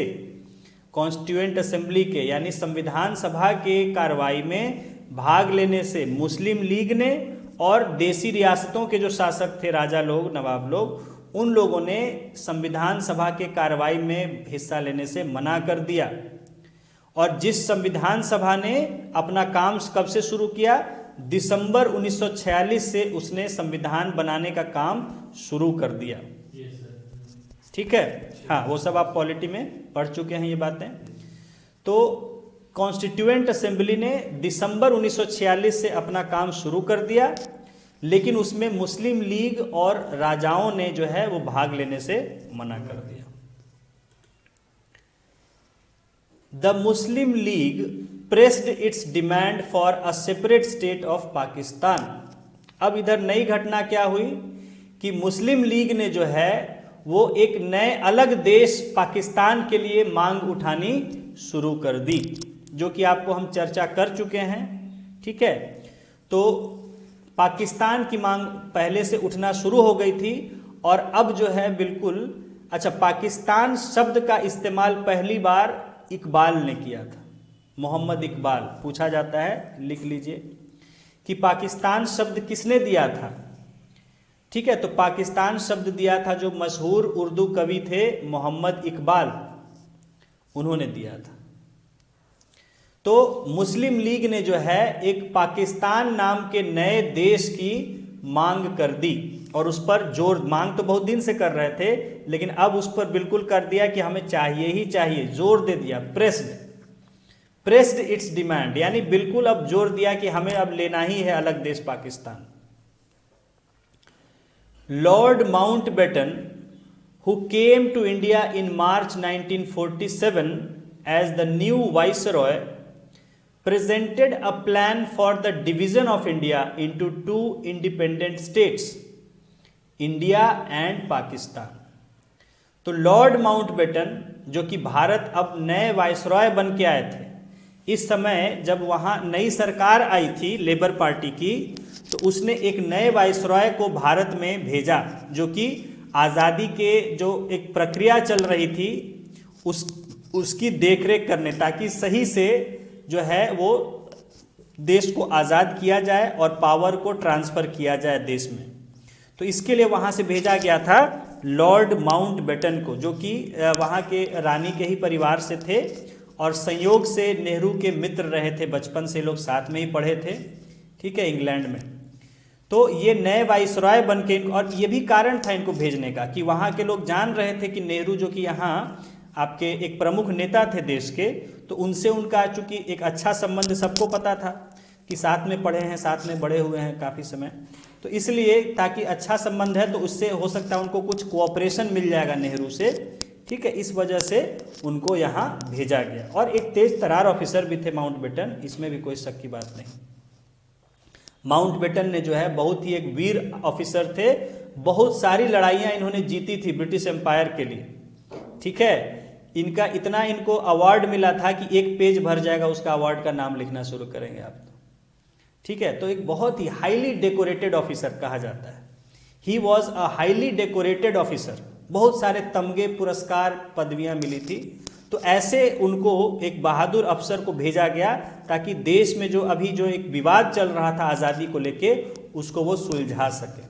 कॉन्स्टिट्यूएंट असेंबली के यानी संविधान सभा के कार्यवाही में भाग लेने से मुस्लिम लीग ने और देसी रियासतों के जो शासक थे, राजा लोग, नवाब लोग, उन लोगों ने संविधान सभा के कार्यवाही में हिस्सा लेने से मना कर दिया। और जिस संविधान सभा ने अपना काम कब से शुरू किया, दिसंबर 1946 से उसने संविधान बनाने का काम शुरू कर दिया। ठीक है, हाँ वो सब आप पॉलिटी में पढ़ चुके हैं ये बातें। तो कॉन्स्टिट्यूएंट असेंबली ने दिसंबर 1946 से अपना काम शुरू कर दिया, लेकिन उसमें मुस्लिम लीग और राजाओं ने जो है वो भाग लेने से मना कर दिया। The Muslim league pressed it's demand for a separate state of Pakistan. अब इधर नई घटना क्या हुई कि मुस्लिम लीग ने जो है वो एक नए अलग देश पाकिस्तान के लिए मांग उठानी शुरू कर दी, जो कि आपको हम चर्चा कर चुके हैं। ठीक है, तो पाकिस्तान की मांग पहले से उठना शुरू हो गई थी और अब जो है बिल्कुल, अच्छा, पाकिस्तान शब्द का इस्तेमाल पहली बार इकबाल ने किया था, मोहम्मद इकबाल। पूछा जाता है, लिख लीजिए कि पाकिस्तान शब्द किसने दिया था। ठीक है, तो पाकिस्तान शब्द दिया था जो मशहूर उर्दू कवि थे मोहम्मद इकबाल, उन्होंने दिया था। तो मुस्लिम लीग ने जो है एक पाकिस्तान नाम के नए देश की मांग कर दी और उस पर जोर, मांग तो बहुत दिन से कर रहे थे लेकिन अब उस पर बिल्कुल कर दिया कि हमें चाहिए ही चाहिए, जोर दे दिया। प्रेस्ड इट्स डिमांड, यानी बिल्कुल अब जोर दिया कि हमें अब लेना ही है अलग देश Pakistan. Lord Mountbatten, who came to India in March 1947 as the new viceroy, presented a plan for the division of India into two independent states, India and Pakistan. तो लॉर्ड माउंटबेटन, जो कि भारत अब नए वाइसरॉय बन के आए थे, इस समय जब वहाँ नई सरकार आई थी लेबर पार्टी की, तो उसने एक नए वाइसरॉय को भारत में भेजा, जो कि आज़ादी के जो एक प्रक्रिया चल रही थी उसकी देखरेख करने, ताकि सही से जो है वो देश को आज़ाद किया जाए और पावर को ट्रांसफ़र किया जाए देश में। तो इसके लिए वहाँ से भेजा गया था लॉर्ड माउंटबेटन को, जो कि वहाँ के रानी के ही परिवार से थे और संयोग से नेहरू के मित्र रहे थे, बचपन से लोग साथ में ही पढ़े थे, ठीक है, इंग्लैंड में। तो ये नए वाइसरॉय बन के, और ये भी कारण था इनको भेजने का कि वहाँ के लोग जान रहे थे कि नेहरू जो कि यहाँ आपके एक प्रमुख नेता थे देश के, तो उनसे उनका चूँकि एक अच्छा संबंध सबको पता था कि साथ में पढ़े हैं, साथ में बड़े हुए हैं काफ़ी समय, तो इसलिए ताकि अच्छा संबंध है तो उससे हो सकता है उनको कुछ कोऑपरेशन मिल जाएगा नेहरू से, ठीक है, इस वजह से उनको यहाँ भेजा गया। और एक तेज तरार ऑफिसर भी थे माउंटबेटन, इसमें भी कोई शक की बात नहीं। माउंटबेटन ने जो है बहुत ही एक वीर ऑफिसर थे, बहुत सारी लड़ाइयाँ इन्होंने जीती थी ब्रिटिश एम्पायर के लिए, ठीक है। इनका इतना इनको अवार्ड मिला था कि एक पेज भर जाएगा उसका अवार्ड का नाम लिखना शुरू करेंगे आप तो, ठीक है। तो एक बहुत ही हाईली डेकोरेटेड ऑफिसर कहा जाता है। He was a highly decorated officer, बहुत सारे तमगे पुरस्कार पदवियां मिली थी। तो ऐसे उनको एक बहादुर अफसर को भेजा गया ताकि देश में जो अभी जो एक विवाद चल रहा था आज़ादी को लेके उसको वो सुलझा सके।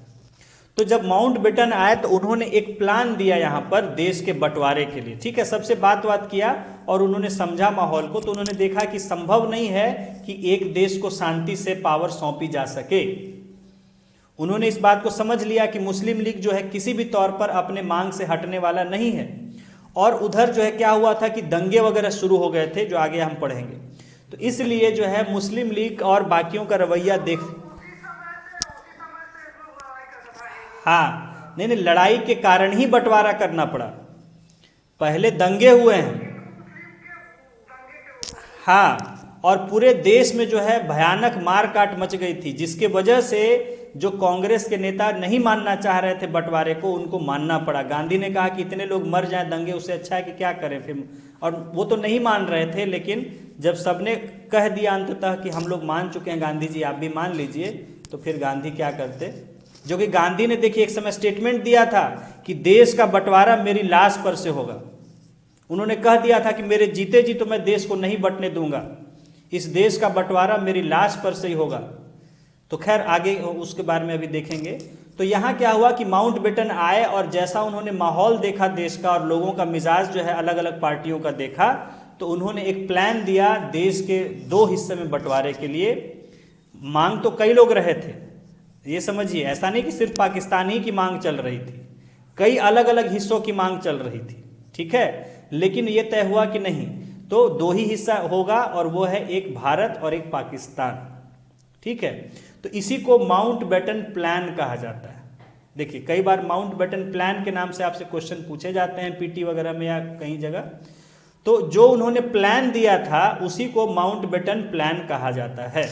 तो जब माउंटबेटन आए तो उन्होंने एक प्लान दिया यहाँ पर देश के बंटवारे के लिए, ठीक है, सबसे बात किया और उन्होंने समझा माहौल को। तो उन्होंने देखा कि संभव नहीं है कि एक देश को शांति से पावर सौंपी जा सके। उन्होंने इस बात को समझ लिया कि मुस्लिम लीग जो है किसी भी तौर पर अपने मांग से हटने वाला नहीं है। और उधर जो है क्या हुआ था कि दंगे वगैरह शुरू हो गए थे, जो आगे हम पढ़ेंगे। तो इसलिए जो है मुस्लिम लीग और बाकियों का रवैया देख, हाँ, नहीं, लड़ाई के कारण ही बंटवारा करना पड़ा, पहले दंगे हुए हैं, हाँ, और पूरे देश में जो है भयानक मार काट मच गई थी, जिसके वजह से जो कांग्रेस के नेता नहीं मानना चाह रहे थे बंटवारे को, उनको मानना पड़ा। गांधी ने कहा कि इतने लोग मर जाएं दंगे, उससे अच्छा है कि क्या करें फिर, और वो तो नहीं मान रहे थे। लेकिन जब सबने कह दिया अंततः कि हम लोग मान चुके हैं, गांधी जी आप भी मान लीजिए, तो फिर गांधी क्या करते, जो कि गांधी ने देखिए एक समय स्टेटमेंट दिया था कि देश का बंटवारा मेरी लाश पर से होगा। उन्होंने कह दिया था कि मेरे जीते जी तो मैं देश को नहीं बंटने दूंगा, इस देश का बंटवारा मेरी लाश पर से ही होगा। तो खैर आगे उसके बारे में अभी देखेंगे। तो यहाँ क्या हुआ कि माउंटबेटन आए और जैसा उन्होंने माहौल देखा देश का और लोगों का मिजाज जो है अलग अलग पार्टियों का देखा, तो उन्होंने एक प्लान दिया देश के दो हिस्से में बंटवारे के लिए। मांग तो कई लोग रहे थे, ये समझिए, ऐसा नहीं कि सिर्फ पाकिस्तान ही की मांग चल रही थी, कई अलग अलग हिस्सों की मांग चल रही थी, ठीक है। लेकिन ये तय हुआ कि नहीं, तो दो ही हिस्सा होगा और वो है एक भारत और एक पाकिस्तान, ठीक है। तो इसी को माउंटबेटन प्लान कहा जाता है। देखिए कई बार माउंटबेटन प्लान के नाम से आपसे क्वेश्चन पूछे जाते हैं पीटी वगैरह में या कहीं जगह। तो जो उन्होंने प्लान दिया था उसी को माउंटबेटन प्लान कहा जाता है।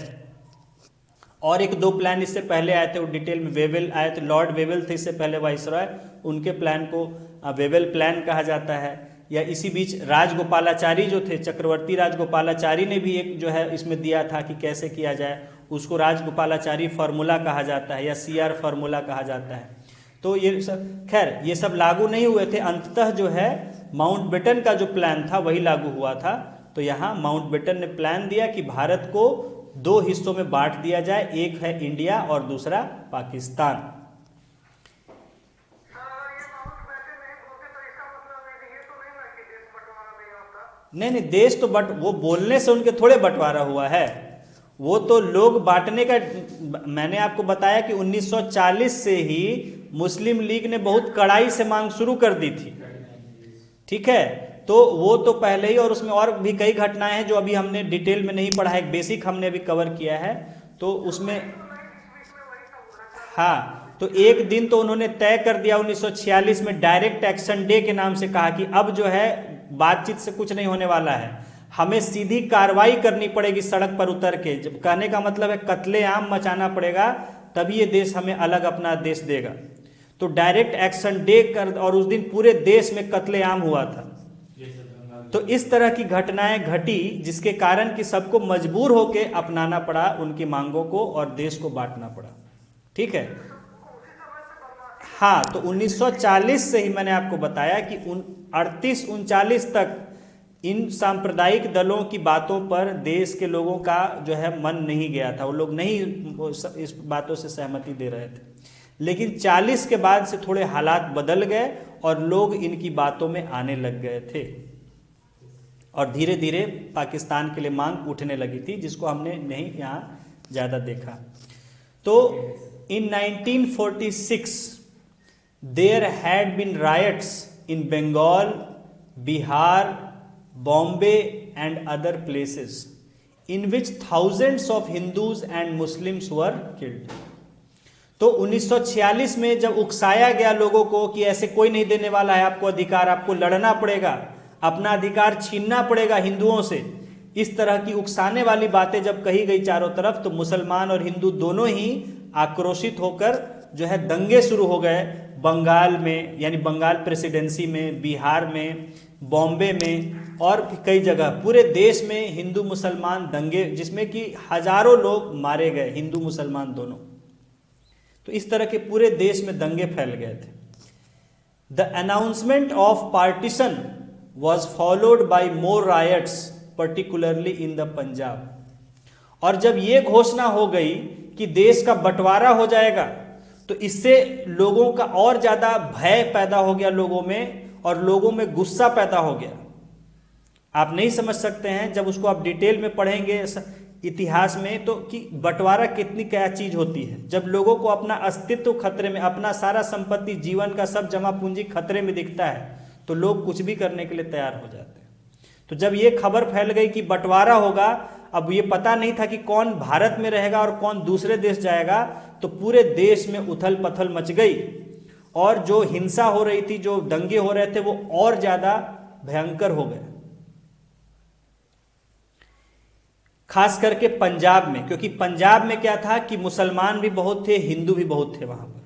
और एक दो प्लान इससे पहले आए थे, वो डिटेल में वेवेल आए थे, लॉर्ड वेवेल थे इससे पहले वाइसरॉय, उनके प्लान को वेवेल प्लान कहा जाता है। या इसी बीच राजगोपालाचारी जो थे, चक्रवर्ती राजगोपालाचारी ने भी एक जो है इसमें दिया था कि कैसे किया जाए, उसको राजगोपालाचारी फार्मूला कहा जाता है या CR फार्मूला कहा जाता है। तो ये सब खैर ये सब लागू नहीं हुए थे, अंततः जो है माउंटबेटन का जो प्लान था वही लागू हुआ था। तो यहाँ माउंटबेटन ने प्लान दिया कि भारत को दो हिस्सों में बांट दिया जाए, एक है इंडिया और दूसरा पाकिस्तान। नहीं, देश तो वो बोलने से उनके थोड़े बंटवारा हुआ है, वो तो लोग बांटने का। मैंने आपको बताया कि 1940 से ही मुस्लिम लीग ने बहुत कड़ाई से मांग शुरू कर दी थी, ठीक है। तो वो तो पहले ही, और उसमें और भी कई घटनाएं हैं जो अभी हमने डिटेल में नहीं पढ़ा है, बेसिक हमने अभी कवर किया है। तो उसमें हाँ, तो एक दिन तो उन्होंने तय कर दिया 1946 में, डायरेक्ट एक्शन डे के नाम से, कहा कि अब जो है बातचीत से कुछ नहीं होने वाला है, हमें सीधी कार्रवाई करनी पड़ेगी सड़क पर उतर के। जब कहने का मतलब है कत्लेआम मचाना पड़ेगा, तभी ये देश हमें अलग अपना देश देगा। तो डायरेक्ट एक्शन डे कर, और उस दिन पूरे देश में कत्लेआम हुआ था। तो इस तरह की घटनाएं घटी जिसके कारण कि सबको मजबूर होकर अपनाना पड़ा उनकी मांगों को और देश को बांटना पड़ा, ठीक है। हाँ, तो 1940 से ही मैंने आपको बताया कि 38-39 तक इन सांप्रदायिक दलों की बातों पर देश के लोगों का जो है मन नहीं गया था, वो लोग नहीं इस बातों से सहमति दे रहे थे। लेकिन 40 के बाद से थोड़े हालात बदल गए और लोग इनकी बातों में आने लग गए थे और धीरे धीरे पाकिस्तान के लिए मांग उठने लगी थी, जिसको हमने नहीं यहाँ ज़्यादा देखा। तो in 1946 there had been riots in Bengal, Bihar, Bombay and other places in which thousands of Hindus and Muslims were killed। तो 1946 में जब उकसाया गया लोगों को कि ऐसे कोई नहीं देने वाला है आपको अधिकार, आपको लड़ना पड़ेगा, अपना अधिकार छीनना पड़ेगा हिंदुओं से, इस तरह की उकसाने वाली बातें जब कही गई चारों तरफ, तो मुसलमान और हिंदू दोनों ही आक्रोशित होकर जो है दंगे शुरू हो गए। बंगाल में यानी बंगाल प्रेसिडेंसी में, बिहार में, बॉम्बे में और कई जगह पूरे देश में हिंदू मुसलमान दंगे, जिसमें कि हजारों लोग मारे गए, हिंदू मुसलमान दोनों। तो इस तरह के पूरे देश में दंगे फैल गए थे। The announcement of partition was followed by more riots particularly in the Punjab. और जब ये घोषणा हो गई कि देश का बंटवारा हो जाएगा, तो इससे लोगों का और ज्यादा भय पैदा हो गया लोगों में, और लोगों में गुस्सा पैदा हो गया। आप नहीं समझ सकते हैं जब उसको आप डिटेल में पढ़ेंगे इतिहास में, तो कि बंटवारा कितनी क्या चीज होती है। जब लोगों को अपना अस्तित्व खतरे में, अपना सारा संपत्ति, जीवन का सब जमा पूंजी खतरे में दिखता है, तो लोग कुछ भी करने के लिए तैयार हो जाते हैं। तो जब ये खबर फैल गई कि बंटवारा होगा, अब ये पता नहीं था कि कौन भारत में रहेगा और कौन दूसरे देश जाएगा, तो पूरे देश में उथल पथल मच गई और जो हिंसा हो रही थी, जो दंगे हो रहे थे, वो और ज्यादा भयंकर हो गए। खास करके पंजाब में, क्योंकि पंजाब में क्या था कि मुसलमान भी बहुत थे, हिंदू भी बहुत थे वहां पर।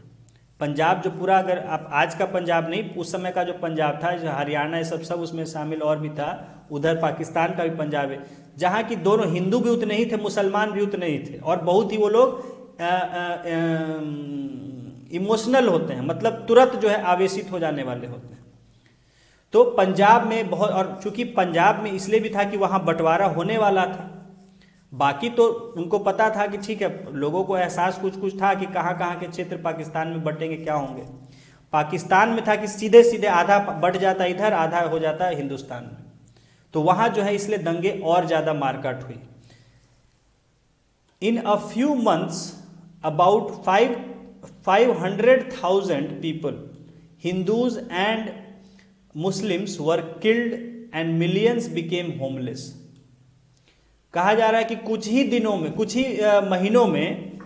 पंजाब जो पूरा, अगर आप आज का पंजाब नहीं, उस समय का जो पंजाब था, जो हरियाणा, सब उसमें शामिल और भी था, उधर पाकिस्तान का भी पंजाब है, जहां की दोनों हिंदू भी उतने ही थे, मुसलमान भी उतने ही थे, और बहुत ही वो लोग इमोशनल होते हैं, मतलब तुरंत जो है आवेशित हो जाने वाले होते हैं। तो पंजाब में बहुत, और चूंकि पंजाब में इसलिए भी था कि वहां बंटवारा होने वाला था, बाकी तो उनको पता था कि ठीक है, लोगों को एहसास कुछ कुछ था कि कहाँ कहाँ के क्षेत्र पाकिस्तान में बटेंगे, क्या होंगे। पाकिस्तान में था कि सीधे सीधे आधा बट जाता इधर, आधा हो जाता हिंदुस्तान में, तो वहां जो है इसलिए दंगे और ज्यादा मारकाट हुई। In a few months about 500,000 people, Hindus and Muslims were killed and millions became homeless। कहा जा रहा है कि कुछ ही दिनों में, कुछ ही महीनों में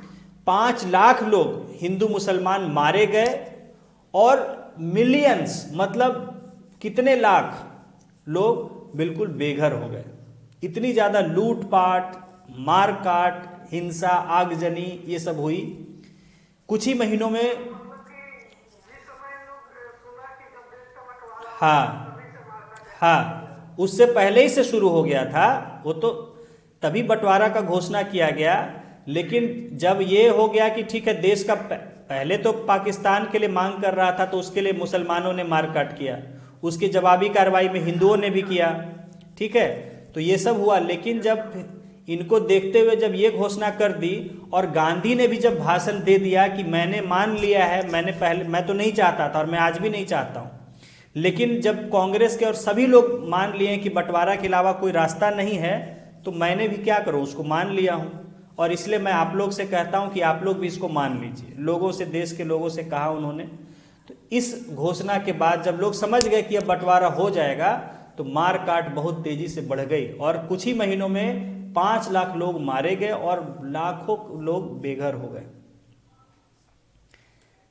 5 लाख लोग हिंदू मुसलमान मारे गए और मिलियंस, मतलब कितने लाख लोग बिल्कुल बेघर हो गए। इतनी ज्यादा लूटपाट, मारकाट, हिंसा, आगजनी, ये सब हुई कुछ ही महीनों में। हाँ, उससे पहले ही से शुरू हो गया था वो, तो तभी बंटवारा का घोषणा किया गया। लेकिन जब ये हो गया कि ठीक है, देश का पहले तो पाकिस्तान के लिए मांग कर रहा था, तो उसके लिए मुसलमानों ने मारकाट किया, उसकी जवाबी कार्रवाई में हिंदुओं ने भी किया, ठीक है, तो ये सब हुआ। लेकिन जब इनको देखते हुए जब ये घोषणा कर दी, और गांधी ने भी जब भाषण दे दिया कि मैंने मान लिया है, मैं तो नहीं चाहता था और मैं आज भी नहीं चाहता हूं, लेकिन जब कांग्रेस के और सभी लोग मान लिए कि बंटवारा के अलावा कोई रास्ता नहीं है, तो मैंने भी क्या करूं, उसको मान लिया हूं। और इसलिए मैं आप लोग से कहता हूं कि आप लोग भी इसको मान लीजिए। लोगों से, देश के लोगों से कहा उन्होंने। तो इस घोषणा के बाद जब लोग समझ गए कि अब बंटवारा हो जाएगा, तो मार काट बहुत तेजी से बढ़ गई और कुछ ही महीनों में 5 लाख लोग मारे गए और लाखों लोग बेघर हो गए।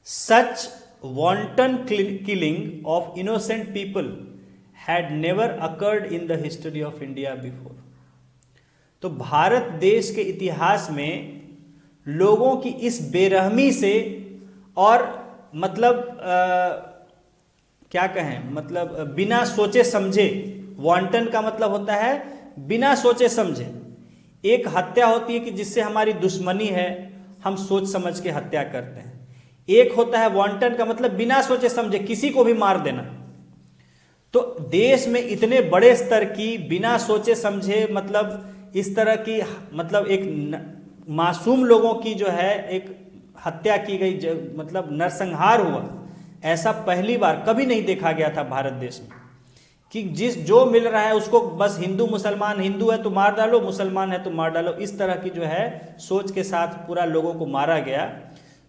सच wanton killing of innocent people had never occurred in the history of India before। तो भारत देश के इतिहास में लोगों की इस बेरहमी से, और मतलब क्या कहें, मतलब बिना सोचे समझे, वांटन का मतलब होता है बिना सोचे समझे। एक हत्या होती है कि जिससे हमारी दुश्मनी है, हम सोच समझ के हत्या करते हैं। एक होता है वांटन का मतलब बिना सोचे समझे किसी को भी मार देना। तो देश में इतने बड़े स्तर की बिना सोचे समझे, मतलब इस तरह की, मतलब एक मासूम लोगों की जो है एक हत्या की गई, मतलब नरसंहार हुआ, ऐसा पहली बार कभी नहीं देखा गया था भारत देश में, कि जिस जो मिल रहा है उसको बस हिंदू मुसलमान, हिंदू है तो मार डालो, मुसलमान है तो मार डालो, इस तरह की जो है सोच के साथ पूरा लोगों को मारा गया।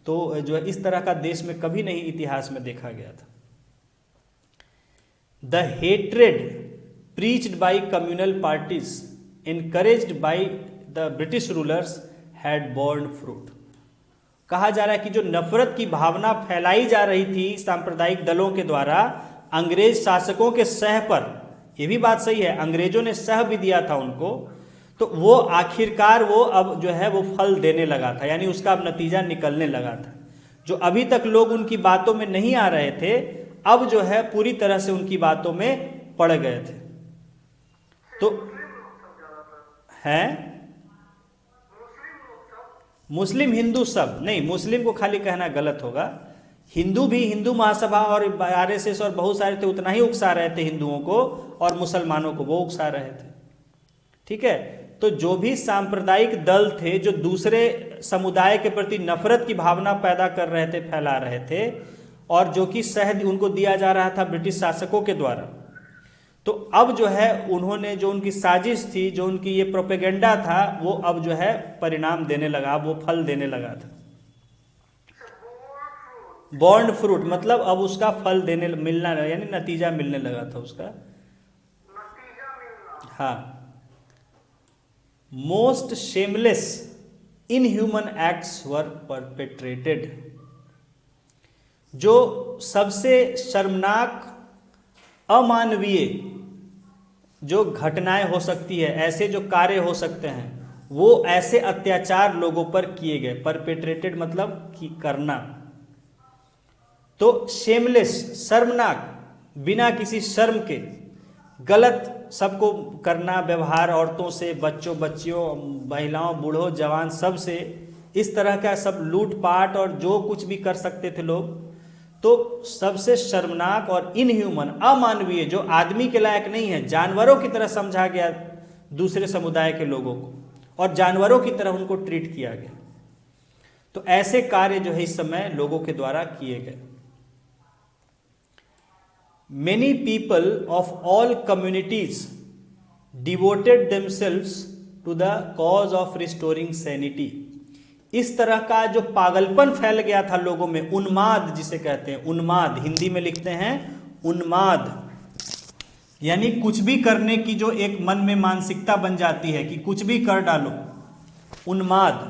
तो जो है इस तरह का देश में कभी नहीं इतिहास में देखा गया था। The hatred preached by communal parties encouraged by the British rulers had borne fruit. कहा जा रहा है कि जो नफरत की भावना फैलाई जा रही थी सांप्रदायिक दलों के द्वारा अंग्रेज शासकों के सह पर, यह भी बात सही है, अंग्रेजों ने सह भी दिया था उनको, तो वो आखिरकार वो अब जो है वो फल देने लगा था, यानी उसका अब नतीजा निकलने लगा था। जो अभी तक लोग उनकी बातों में नहीं आ रहे थे, अब जो है पूरी तरह से उनकी बातों में पड़ गए थे। तो है मुस्लिम हिंदू सब नहीं, मुस्लिम को खाली कहना गलत होगा, हिंदू भी, हिंदू महासभा और आरएसएस और बहुत सारे थे, उतना ही उकसा रहे थे हिंदुओं को, और मुसलमानों को वो उकसा रहे थे। ठीक है, तो जो भी सांप्रदायिक दल थे जो दूसरे समुदाय के प्रति नफरत की भावना पैदा कर रहे थे, फैला रहे थे, और जो कि सह उनको दिया जा रहा था ब्रिटिश शासकों के द्वारा, तो अब जो है उन्होंने जो उनकी साजिश थी, जो उनकी ये प्रोपेगेंडा था, वो अब जो है परिणाम देने लगा, वो फल देने लगा था। बॉर्न फ्रूट मतलब अब उसका फल देने मिलना, यानी नतीजा मिलने लगा था उसका। हाँ, मोस्ट शेमलेस इनह्यूमन एक्ट्स वर परपेट्रेटेड। जो सबसे शर्मनाक अमानवीय जो घटनाएं हो सकती है, ऐसे जो कार्य हो सकते हैं, वो ऐसे अत्याचार लोगों पर किए गए। परपेट्रेटेड मतलब कि करना। तो शेमलेस शर्मनाक, बिना किसी शर्म के गलत सबको करना, व्यवहार औरतों से, बच्चों बच्चियों, महिलाओं, बूढ़ों, जवान, सब से इस तरह का सब लूटपाट और जो कुछ भी कर सकते थे लोग, तो सबसे शर्मनाक और इनह्यूमन अमानवीय, जो आदमी के लायक नहीं है, जानवरों की तरह समझा गया दूसरे समुदाय के लोगों को, और जानवरों की तरह उनको ट्रीट किया गया। तो ऐसे कार्य जो है इस समय लोगों के द्वारा किए गए। Many people of all communities devoted themselves to the cause of restoring sanity। इस तरह का जो पागलपन फैल गया था लोगों में, उन्माद जिसे कहते हैं, उन्माद हिंदी में लिखते हैं उन्माद, यानी कुछ भी करने की जो एक मन में मानसिकता बन जाती है कि कुछ भी कर डालो, उन्माद।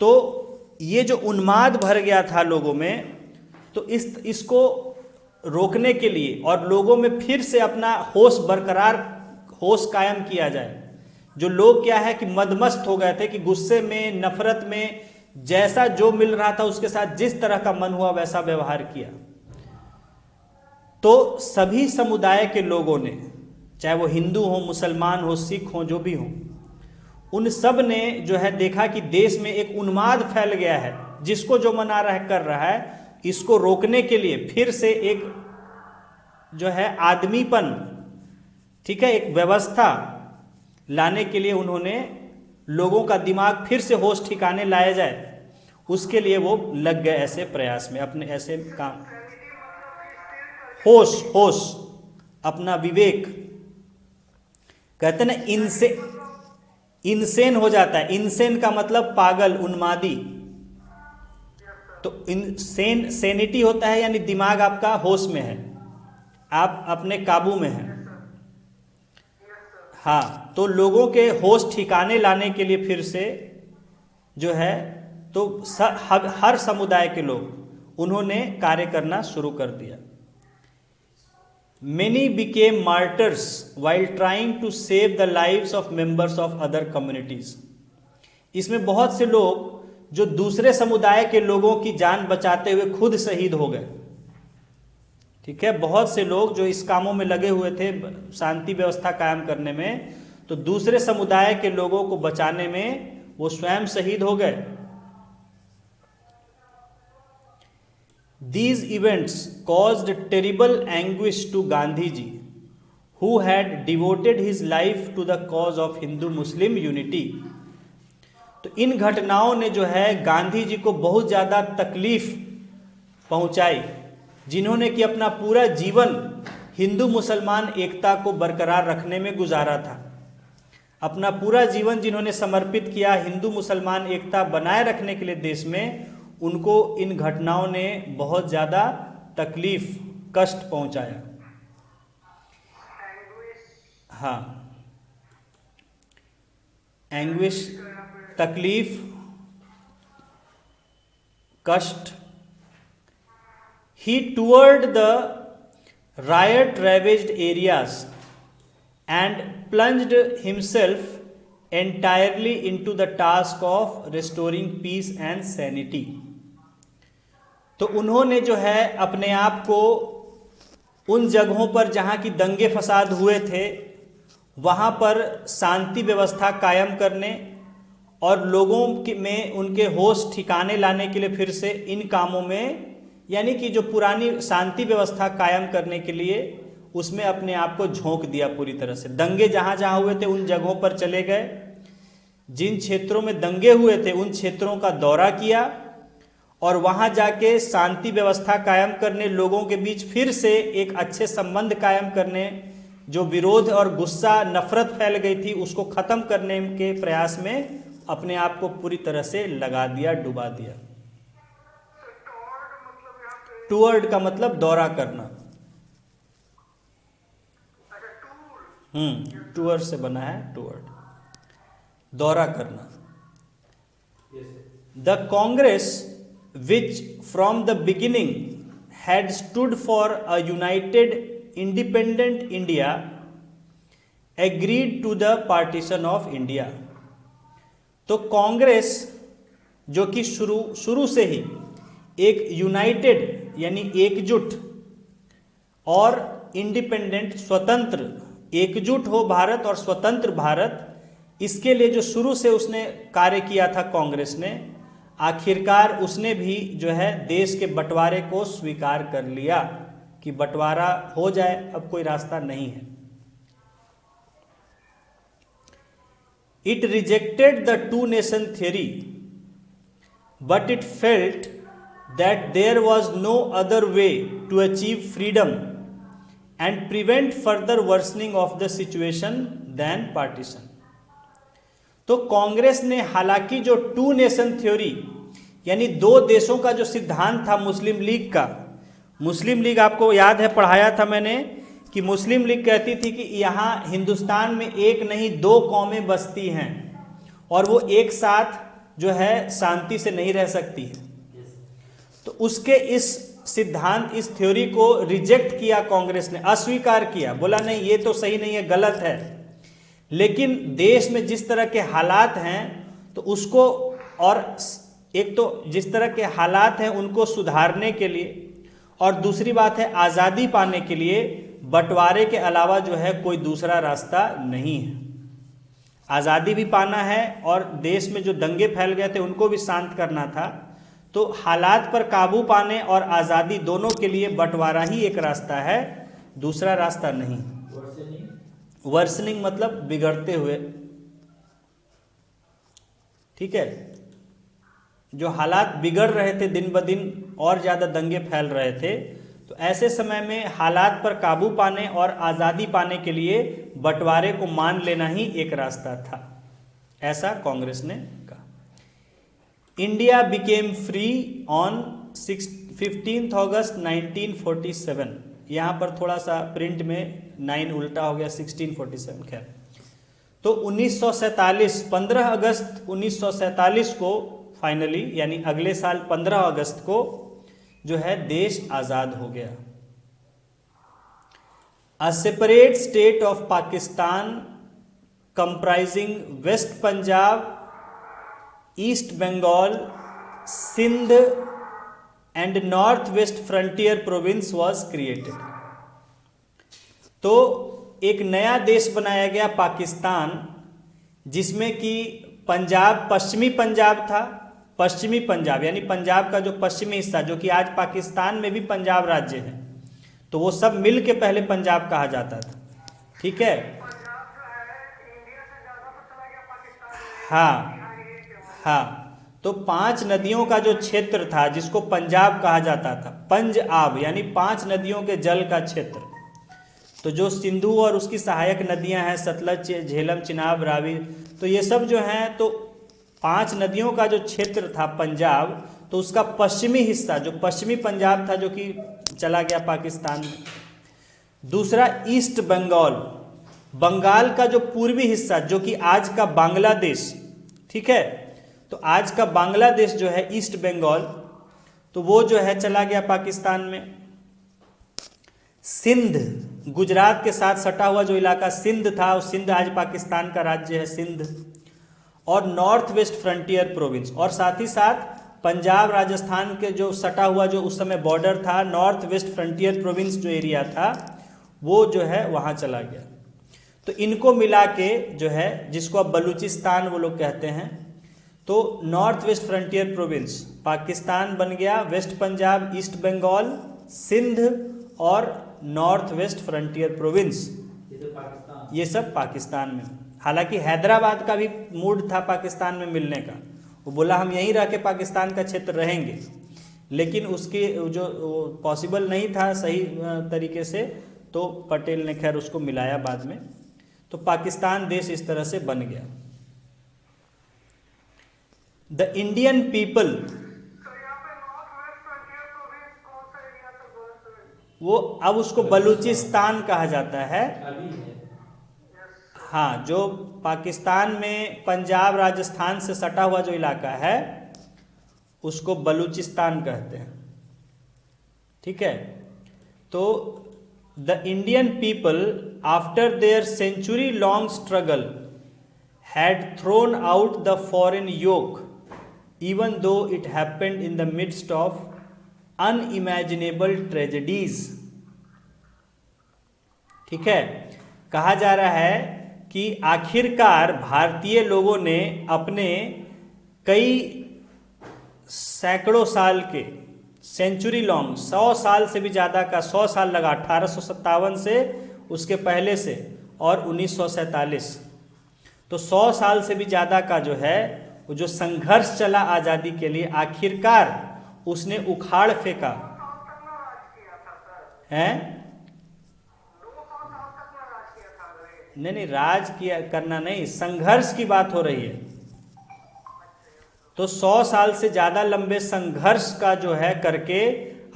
तो ये जो उन्माद भर गया था लोगों में, तो इसको रोकने के लिए और लोगों में फिर से अपना होश बरकरार, होश कायम किया जाए। जो लोग क्या है कि मदमस्त हो गए थे, कि गुस्से में, नफरत में, जैसा जो मिल रहा था उसके साथ जिस तरह का मन हुआ वैसा व्यवहार किया। तो सभी समुदाय के लोगों ने, चाहे वो हिंदू हो, मुसलमान हो, सिख हो, जो भी हो, उन सब ने जो है देखा कि देश में एक उन्माद फैल गया है, जिसको जो मन आ रहा है कर रहा है। इसको रोकने के लिए फिर से एक जो है आदमीपन, ठीक है, एक व्यवस्था लाने के लिए उन्होंने लोगों का दिमाग फिर से होश ठिकाने लाया जाए, उसके लिए वो लग गए ऐसे प्रयास में, अपने ऐसे काम, होश, अपना विवेक, कहते ना इनसेन हो जाता है। इनसेन का मतलब पागल, उन्मादी। तो सेनिटी होता है यानी दिमाग आपका होश में है, आप अपने काबू में हैं। हाँ, तो लोगों के होश ठिकाने लाने के लिए फिर से जो है, तो हर समुदाय के लोग उन्होंने कार्य करना शुरू कर दिया। Many became martyrs while trying to save the lives of members of other communities। इसमें बहुत से लोग जो दूसरे समुदाय के लोगों की जान बचाते हुए खुद शहीद हो गए। ठीक है, बहुत से लोग जो इस कामों में लगे हुए थे, शांति व्यवस्था कायम करने में, तो दूसरे समुदाय के लोगों को बचाने में वो स्वयं शहीद हो गए। These events caused terrible anguish to Gandhi ji, who had devoted his life to the cause of Hindu-Muslim unity. तो इन घटनाओं ने जो है गांधी जी को बहुत ज़्यादा तकलीफ पहुंचाई, जिन्होंने कि अपना पूरा जीवन हिंदू मुसलमान एकता को बरकरार रखने में गुजारा था। अपना पूरा जीवन जिन्होंने समर्पित किया हिंदू मुसलमान एकता बनाए रखने के लिए देश में, उनको इन घटनाओं ने बहुत ज़्यादा तकलीफ कष्ट पहुंचाया। हाँ, एंग्विश तकलीफ कष्ट। He toured the riot ravaged areas and plunged himself entirely into the task of restoring peace and sanity. तो उन्होंने जो है अपने आप को उन जगहों पर जहाँ की दंगे फसाद हुए थे वहाँ पर शांति व्यवस्था कायम करने और लोगों में उनके होश ठिकाने लाने के लिए फिर से इन कामों में, यानी कि जो पुरानी शांति व्यवस्था कायम करने के लिए उसमें अपने आप को झोंक दिया पूरी तरह से। दंगे जहाँ जहाँ हुए थे उन जगहों पर चले गए, जिन क्षेत्रों में दंगे हुए थे उन क्षेत्रों का दौरा किया और वहाँ जाके शांति व्यवस्था कायम करने, लोगों के बीच फिर से एक अच्छे संबंध कायम करने, जो विरोध और गुस्सा नफरत फैल गई थी उसको ख़त्म करने के प्रयास में अपने आप को पूरी तरह से लगा दिया, डुबा दिया। टूवर्ड का मतलब दौरा करना। टूअर से बना है टूवर्ड, दौरा करना। The Congress which from the beginning had stood for a united independent India agreed to the partition of India. तो कांग्रेस जो कि शुरू से ही एक यूनाइटेड यानी एकजुट और इंडिपेंडेंट स्वतंत्र, एकजुट हो भारत और स्वतंत्र भारत, इसके लिए जो शुरू से उसने कार्य किया था कांग्रेस ने, आखिरकार उसने भी जो है देश के बंटवारे को स्वीकार कर लिया कि बंटवारा हो जाए, अब कोई रास्ता नहीं है। It rejected the two nation theory but it felt that there was no other way to achieve freedom and prevent further worsening of the situation then partition. तो कांग्रेस ने हालांकि जो टू नेशन थ्योरी यानी दो देशों का जो सिद्धांत था मुस्लिम लीग का, मुस्लिम लीग आपको याद है पढ़ाया था मैंने कि मुस्लिम लीग कहती थी कि यहाँ हिंदुस्तान में एक नहीं दो कौमें बसती हैं और वो एक साथ जो है शांति से नहीं रह सकती है। तो उसके इस सिद्धांत, इस थ्योरी को रिजेक्ट किया कांग्रेस ने, अस्वीकार किया, बोला नहीं ये तो सही नहीं है, गलत है। लेकिन देश में जिस तरह के हालात हैं तो उसको, और एक तो जिस तरह के हालात हैं उनको सुधारने के लिए और दूसरी बात है आज़ादी पाने के लिए बंटवारे के अलावा जो है कोई दूसरा रास्ता नहीं है। आज़ादी भी पाना है और देश में जो दंगे फैल गए थे उनको भी शांत करना था। तो हालात पर काबू पाने और आज़ादी दोनों के लिए बंटवारा ही एक रास्ता है, दूसरा रास्ता नहीं। वर्सनिंग मतलब बिगड़ते हुए, ठीक है, जो हालात बिगड़ रहे थे दिन ब दिन और ज़्यादा दंगे फैल रहे थे, तो ऐसे समय में हालात पर काबू पाने और आज़ादी पाने के लिए बंटवारे को मान लेना ही एक रास्ता था, ऐसा कांग्रेस ने कहा। इंडिया बिकेम फ्री ऑन 15 अगस्त 1947। यहाँ पर थोड़ा सा प्रिंट में 9 उल्टा हो गया, 1647। खैर, तो 1947 15 अगस्त 1947 को फाइनली, यानी अगले साल 15 अगस्त को जो है देश आज़ाद हो गया। A separate state of Pakistan comprising west Punjab, east Bengal, Sindh and north west frontier province was created. तो एक नया देश बनाया गया पाकिस्तान, जिसमें कि पंजाब, पश्चिमी पंजाब था, पश्चिमी पंजाब यानी पंजाब का जो पश्चिमी हिस्सा, जो कि आज पाकिस्तान में भी पंजाब राज्य है, तो वो सब मिल के पहले पंजाब कहा जाता था। ठीक है, हाँ हाँ। तो 5 नदियों का जो क्षेत्र था जिसको पंजाब कहा जाता था, पंजाब यानी 5 नदियों के जल का क्षेत्र। तो जो सिंधु और उसकी सहायक नदियां हैं, सतलज, झेलम, चिनाब, रावी, तो ये सब जो हैं, तो 5 नदियों का जो क्षेत्र था पंजाब, तो उसका पश्चिमी हिस्सा जो पश्चिमी पंजाब था, जो कि चला गया पाकिस्तान में। दूसरा ईस्ट बंगाल, बंगाल का जो पूर्वी हिस्सा, जो कि आज का बांग्लादेश, ठीक है, तो आज का बांग्लादेश जो है ईस्ट बंगाल, तो वो जो है चला गया पाकिस्तान में। सिंध, गुजरात के साथ सटा हुआ जो इलाका सिंध था, उस सिंध आज पाकिस्तान का राज्य है सिंध। और नॉर्थ वेस्ट फ्रंटियर प्रोविंस, और साथ ही साथ पंजाब राजस्थान के जो सटा हुआ जो उस समय बॉर्डर था, नॉर्थ वेस्ट फ्रंटियर प्रोविंस जो एरिया था, वो जो है वहाँ चला गया। तो इनको मिला के जो है, जिसको अब बलूचिस्तान वो लोग कहते हैं, तो north west frontier province Pakistan बन गया, वेस्ट पंजाब, ईस्ट बंगाल, सिंध और नॉर्थ वेस्ट फ्रंटियर प्रोविंस, ये सब पाकिस्तान में। हालांकि हैदराबाद का भी मूड था पाकिस्तान में मिलने का, वो बोला हम यहीं रह के पाकिस्तान का क्षेत्र रहेंगे, लेकिन उसके जो पॉसिबल नहीं था सही तरीके से, तो पटेल ने खैर उसको मिलाया बाद में, तो पाकिस्तान देश इस तरह से बन गया। द इंडियन पीपल, वो अब उसको बलूचिस्तान कहा जाता है। हाँ, जो पाकिस्तान में पंजाब राजस्थान से सटा हुआ जो इलाका है उसको बलूचिस्तान कहते हैं। ठीक है, तो the Indian people after their century long struggle had thrown out the foreign yoke, even though it happened in the midst of unimaginable tragedies। ठीक है, कहा जा रहा है कि आखिरकार भारतीय लोगों ने अपने कई सैकड़ों साल के, सेंचुरी लॉन्ग, 100 साल से भी ज़्यादा का, 100 साल लगा 1857 से, उसके पहले से, और 1947, तो 100 साल से भी ज़्यादा का जो है वो जो संघर्ष चला आज़ादी के लिए, आखिरकार उसने उखाड़ फेंका है। नहीं, राज किया करना नहीं, संघर्ष की बात हो रही है। तो 100 साल से ज़्यादा लंबे संघर्ष का जो है करके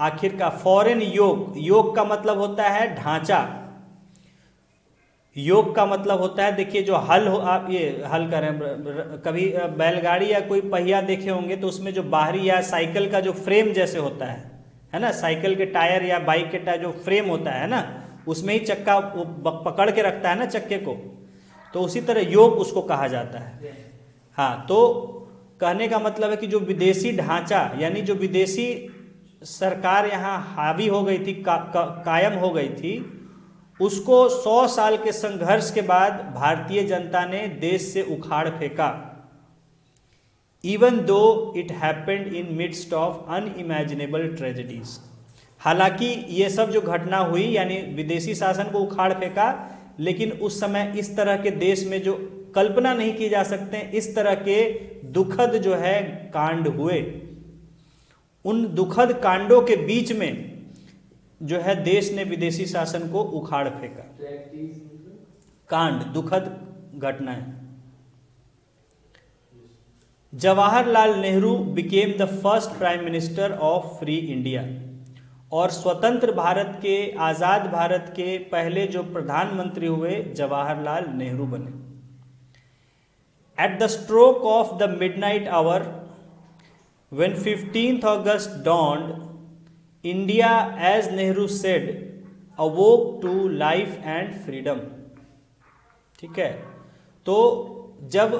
आखिर का फॉरेन योग, योग का मतलब होता है ढांचा, योग का मतलब होता है, देखिए जो हल हो, आप ये हल करें, कभी बैलगाड़ी या कोई पहिया देखे होंगे तो उसमें जो बाहरी या साइकिल का जो फ्रेम जैसे होता है ना, साइकिल के टायर या बाइक के टायर जो फ्रेम होता है ना, उसमें ही चक्का वो पकड़ के रखता है ना चक्के को, तो उसी तरह योग उसको कहा जाता है। हाँ, तो कहने का मतलब है कि जो विदेशी ढांचा, यानी जो विदेशी सरकार यहाँ हावी हो गई थी, कायम हो गई थी, उसको 100 साल के संघर्ष के बाद भारतीय जनता ने देश से उखाड़ फेंका। Even though it happened in midst of unimaginable tragedies, हालांकि ये सब जो घटना हुई, यानी विदेशी शासन को उखाड़ फेंका, लेकिन उस समय इस तरह के देश में जो कल्पना नहीं की जा सकते, इस तरह के दुखद जो है कांड हुए। उन दुखद कांडों के बीच में जो है देश ने विदेशी शासन को उखाड़ फेंका। कांड, दुखद घटनाएं। Jawaharlal Nehru became the first prime minister of free India, और स्वतंत्र भारत के, आज़ाद भारत के पहले जो प्रधानमंत्री हुए जवाहरलाल नेहरू बने। At the stroke of the midnight hour when 15th August dawned, India, as Nehru said, awoke to life and freedom। ठीक है, तो जब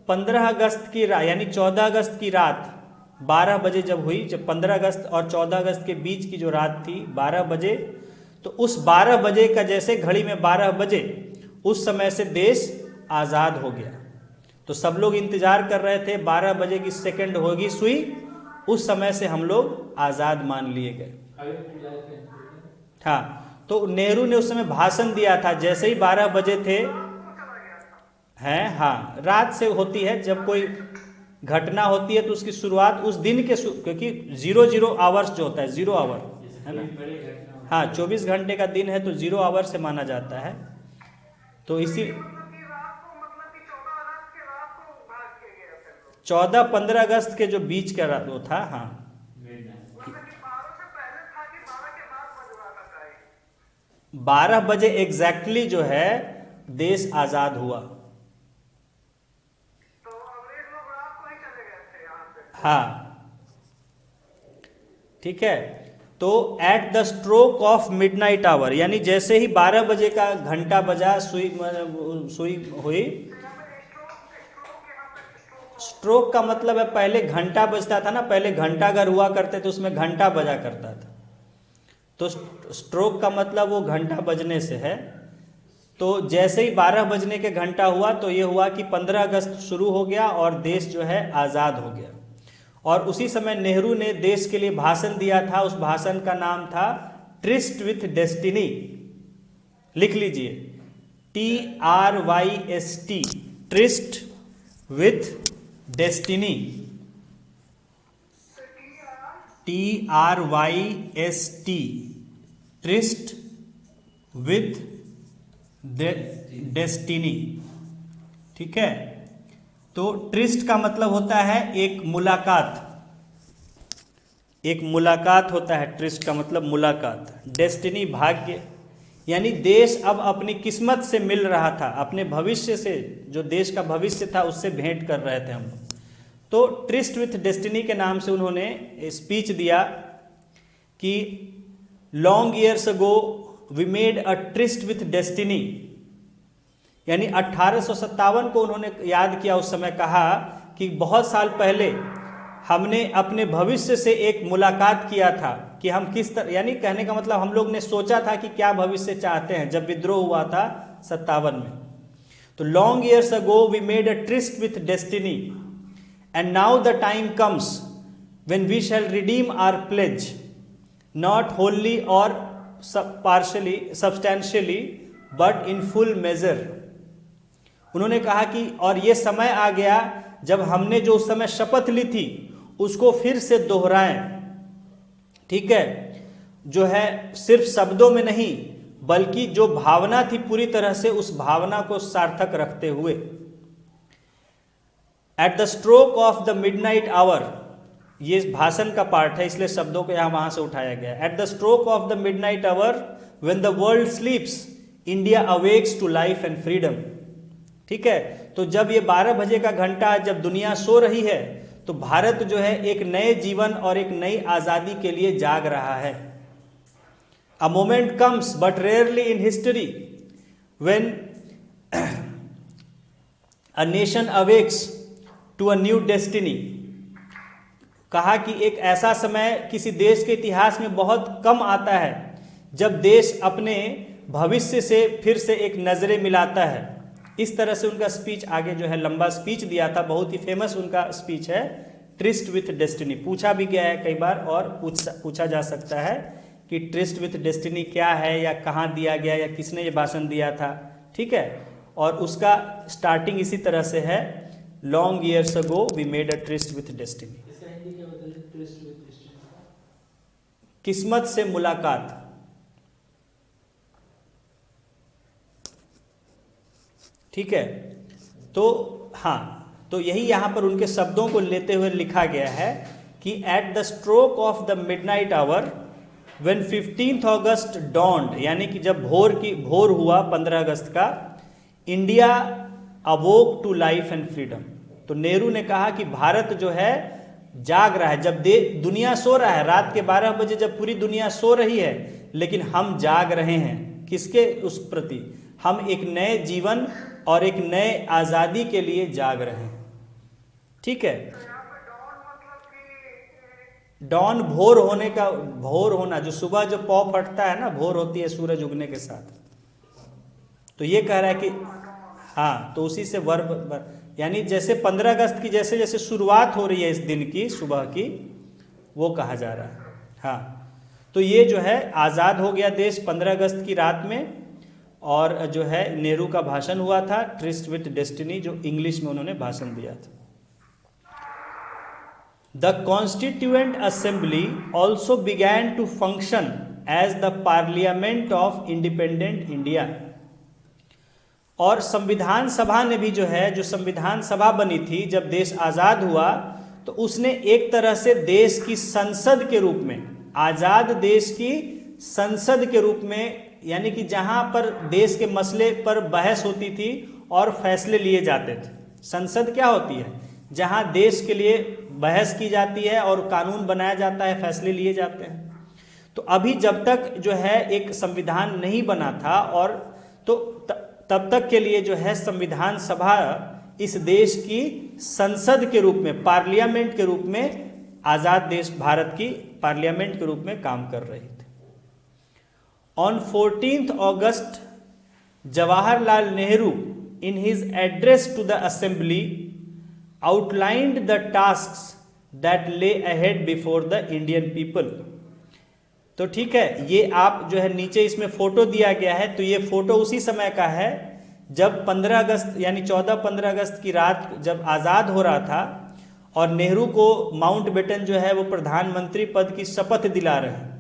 15 अगस्त की रात, यानी 14 अगस्त की रात 12 बजे जब हुई, जब 15 अगस्त और 14 अगस्त के बीच की जो रात थी 12 बजे, तो उस 12 बजे का, जैसे घड़ी में 12 बजे, उस समय से देश आज़ाद हो गया। तो सब लोग इंतजार कर रहे थे 12 बजे की सेकंड होगी सुई, उस समय से हम लोग आज़ाद मान लिए गए। हाँ, तो नेहरू ने उस समय भाषण दिया था, जैसे ही 12 बजे थे हैं। हाँ, रात से होती है, जब कोई घटना होती है तो उसकी शुरुआत उस दिन के क्योंकि 00 आवर्स जो होता है 0 आवर है ना। हाँ, 24 घंटे का दिन है तो 0 आवर से माना जाता है। तो इसी 14-15 अगस्त के जो बीच का वो था। हाँ, 12 बजे एग्जैक्टली जो है देश आजाद हुआ। हाँ, ठीक है। तो at the stroke of midnight hour, यानी जैसे ही 12 बजे का घंटा बजा, सुई हुई। स्ट्रोक का मतलब है पहले घंटा बजता था ना, पहले घंटा घर हुआ करते थे, उसमें घंटा बजा करता था। तो स्ट्रोक का मतलब वो घंटा बजने से है। तो जैसे ही 12 बजने के घंटा हुआ तो ये हुआ कि 15 अगस्त शुरू हो गया और देश जो है आज़ाद हो गया। और उसी समय नेहरू ने देश के लिए भाषण दिया था, उस भाषण का नाम था ट्रिस्ट विथ डेस्टिनी। लिख लीजिए, TRYST, tourist with destiny. TRYST, tourist with destiny. ठीक है। तो ट्रिस्ट का मतलब होता है एक मुलाकात, एक मुलाकात होता है। ट्रिस्ट का मतलब मुलाकात, डेस्टिनी भाग्य, यानी देश अब अपनी किस्मत से मिल रहा था, अपने भविष्य से, जो देश का भविष्य था उससे भेंट कर रहे थे हम। तो ट्रिस्ट विथ डेस्टिनी के नाम से उन्होंने स्पीच दिया कि long years ago we made a tryst with destiny, यानी 1857 को उन्होंने याद किया। उस समय कहा कि बहुत साल पहले हमने अपने भविष्य से एक मुलाकात किया था कि हम किस तरह, यानी कहने का मतलब हम लोग ने सोचा था कि क्या भविष्य चाहते हैं जब विद्रोह हुआ था 57 में। तो long years ago we made a tryst with destiny and now the time comes when we shall redeem our pledge, not wholly or partially substantially but in full measure. उन्होंने कहा कि और ये समय आ गया जब हमने जो उस समय शपथ ली थी उसको फिर से दोहराएं। ठीक है, जो है सिर्फ शब्दों में नहीं बल्कि जो भावना थी पूरी तरह से उस भावना को सार्थक रखते हुए। At the stroke of the midnight hour, ये भाषण का पार्ट है इसलिए शब्दों को यहां वहां से उठाया गया। At the stroke of the midnight hour when the world sleeps India awakes to life and freedom. ठीक है, तो जब ये 12 बजे का घंटा, जब दुनिया सो रही है तो भारत जो है एक नए जीवन और एक नई आजादी के लिए जाग रहा है। A moment comes but rarely in history when a nation awakes to a new destiny. कहा कि एक ऐसा समय किसी देश के इतिहास में बहुत कम आता है जब देश अपने भविष्य से फिर से एक नजरें मिलाता है। इस तरह से उनका स्पीच आगे जो है लंबा स्पीच दिया था, बहुत ही फेमस उनका स्पीच है ट्रिस्ट विथ डेस्टिनी। पूछा भी गया है कई बार और पूछा जा सकता है कि ट्रिस्ट विथ डेस्टिनी क्या है या कहाँ दिया गया या किसने ये भाषण दिया था। ठीक है, और उसका स्टार्टिंग इसी तरह से है, long years ago we made a tryst with destiny. किस्मत से मुलाकात। ठीक है, तो हाँ, तो यही यहाँ पर उनके शब्दों को लेते हुए लिखा गया है कि at the stroke of the midnight hour when 15th August dawned, यानी कि जब भोर हुआ 15 अगस्त का, India awoke to life and freedom. तो नेहरू ने कहा कि भारत जो है जाग रहा है, जब दुनिया सो रहा है, रात के 12 बजे जब पूरी दुनिया सो रही है, लेकिन हम जाग रहे हैं किसके उस प्रति, हम एक नए जीवन और एक नए आज़ादी के लिए जाग रहे हैं। ठीक है, डॉन भोर होने का, भोर होना, जो सुबह जो पौ फटता है ना, भोर होती है सूरज उगने के साथ। तो ये कह रहा है कि हाँ, तो उसी से वर्ब, यानी जैसे 15 अगस्त की जैसे जैसे शुरुआत हो रही है इस दिन की सुबह की, वो कहा जा रहा है। हाँ, तो ये जो है आज़ाद हो गया देश 15 अगस्त की रात में, और जो है नेहरू का भाषण हुआ था, ट्रिस्ट विथ डेस्टिनी, जो इंग्लिश में उन्होंने भाषण दिया था। The constituent assembly also began to function as the parliament of independent India. और संविधान सभा ने भी जो है, जो संविधान सभा बनी थी जब देश आज़ाद हुआ, तो उसने एक तरह से देश की संसद के रूप में, आज़ाद देश की संसद के रूप में, यानी कि जहां पर देश के मसले पर बहस होती थी और फैसले लिए जाते थे। संसद क्या होती है? जहां देश के लिए बहस की जाती है और कानून बनाया जाता है, फैसले लिए जाते हैं। तो अभी जब तक जो है एक संविधान नहीं बना था, और तो तब तक के लिए जो है संविधान सभा इस देश की संसद के रूप में, पार्लियामेंट के रूप में, आज़ाद देश भारत की पार्लियामेंट के रूप में काम कर रही थी। On 14th August, Jawaharlal Nehru, in his address to the assembly, outlined the tasks that lay ahead before the Indian people. तो ठीक है, ये आप जो है नीचे इसमें फोटो दिया गया है, तो ये फोटो उसी समय का है जब 15 अगस्त यानी 14-15 अगस्त की रात जब आज़ाद हो रहा था, और नेहरू को माउंटबेटन जो है वो प्रधानमंत्री पद की शपथ दिला रहे हैं।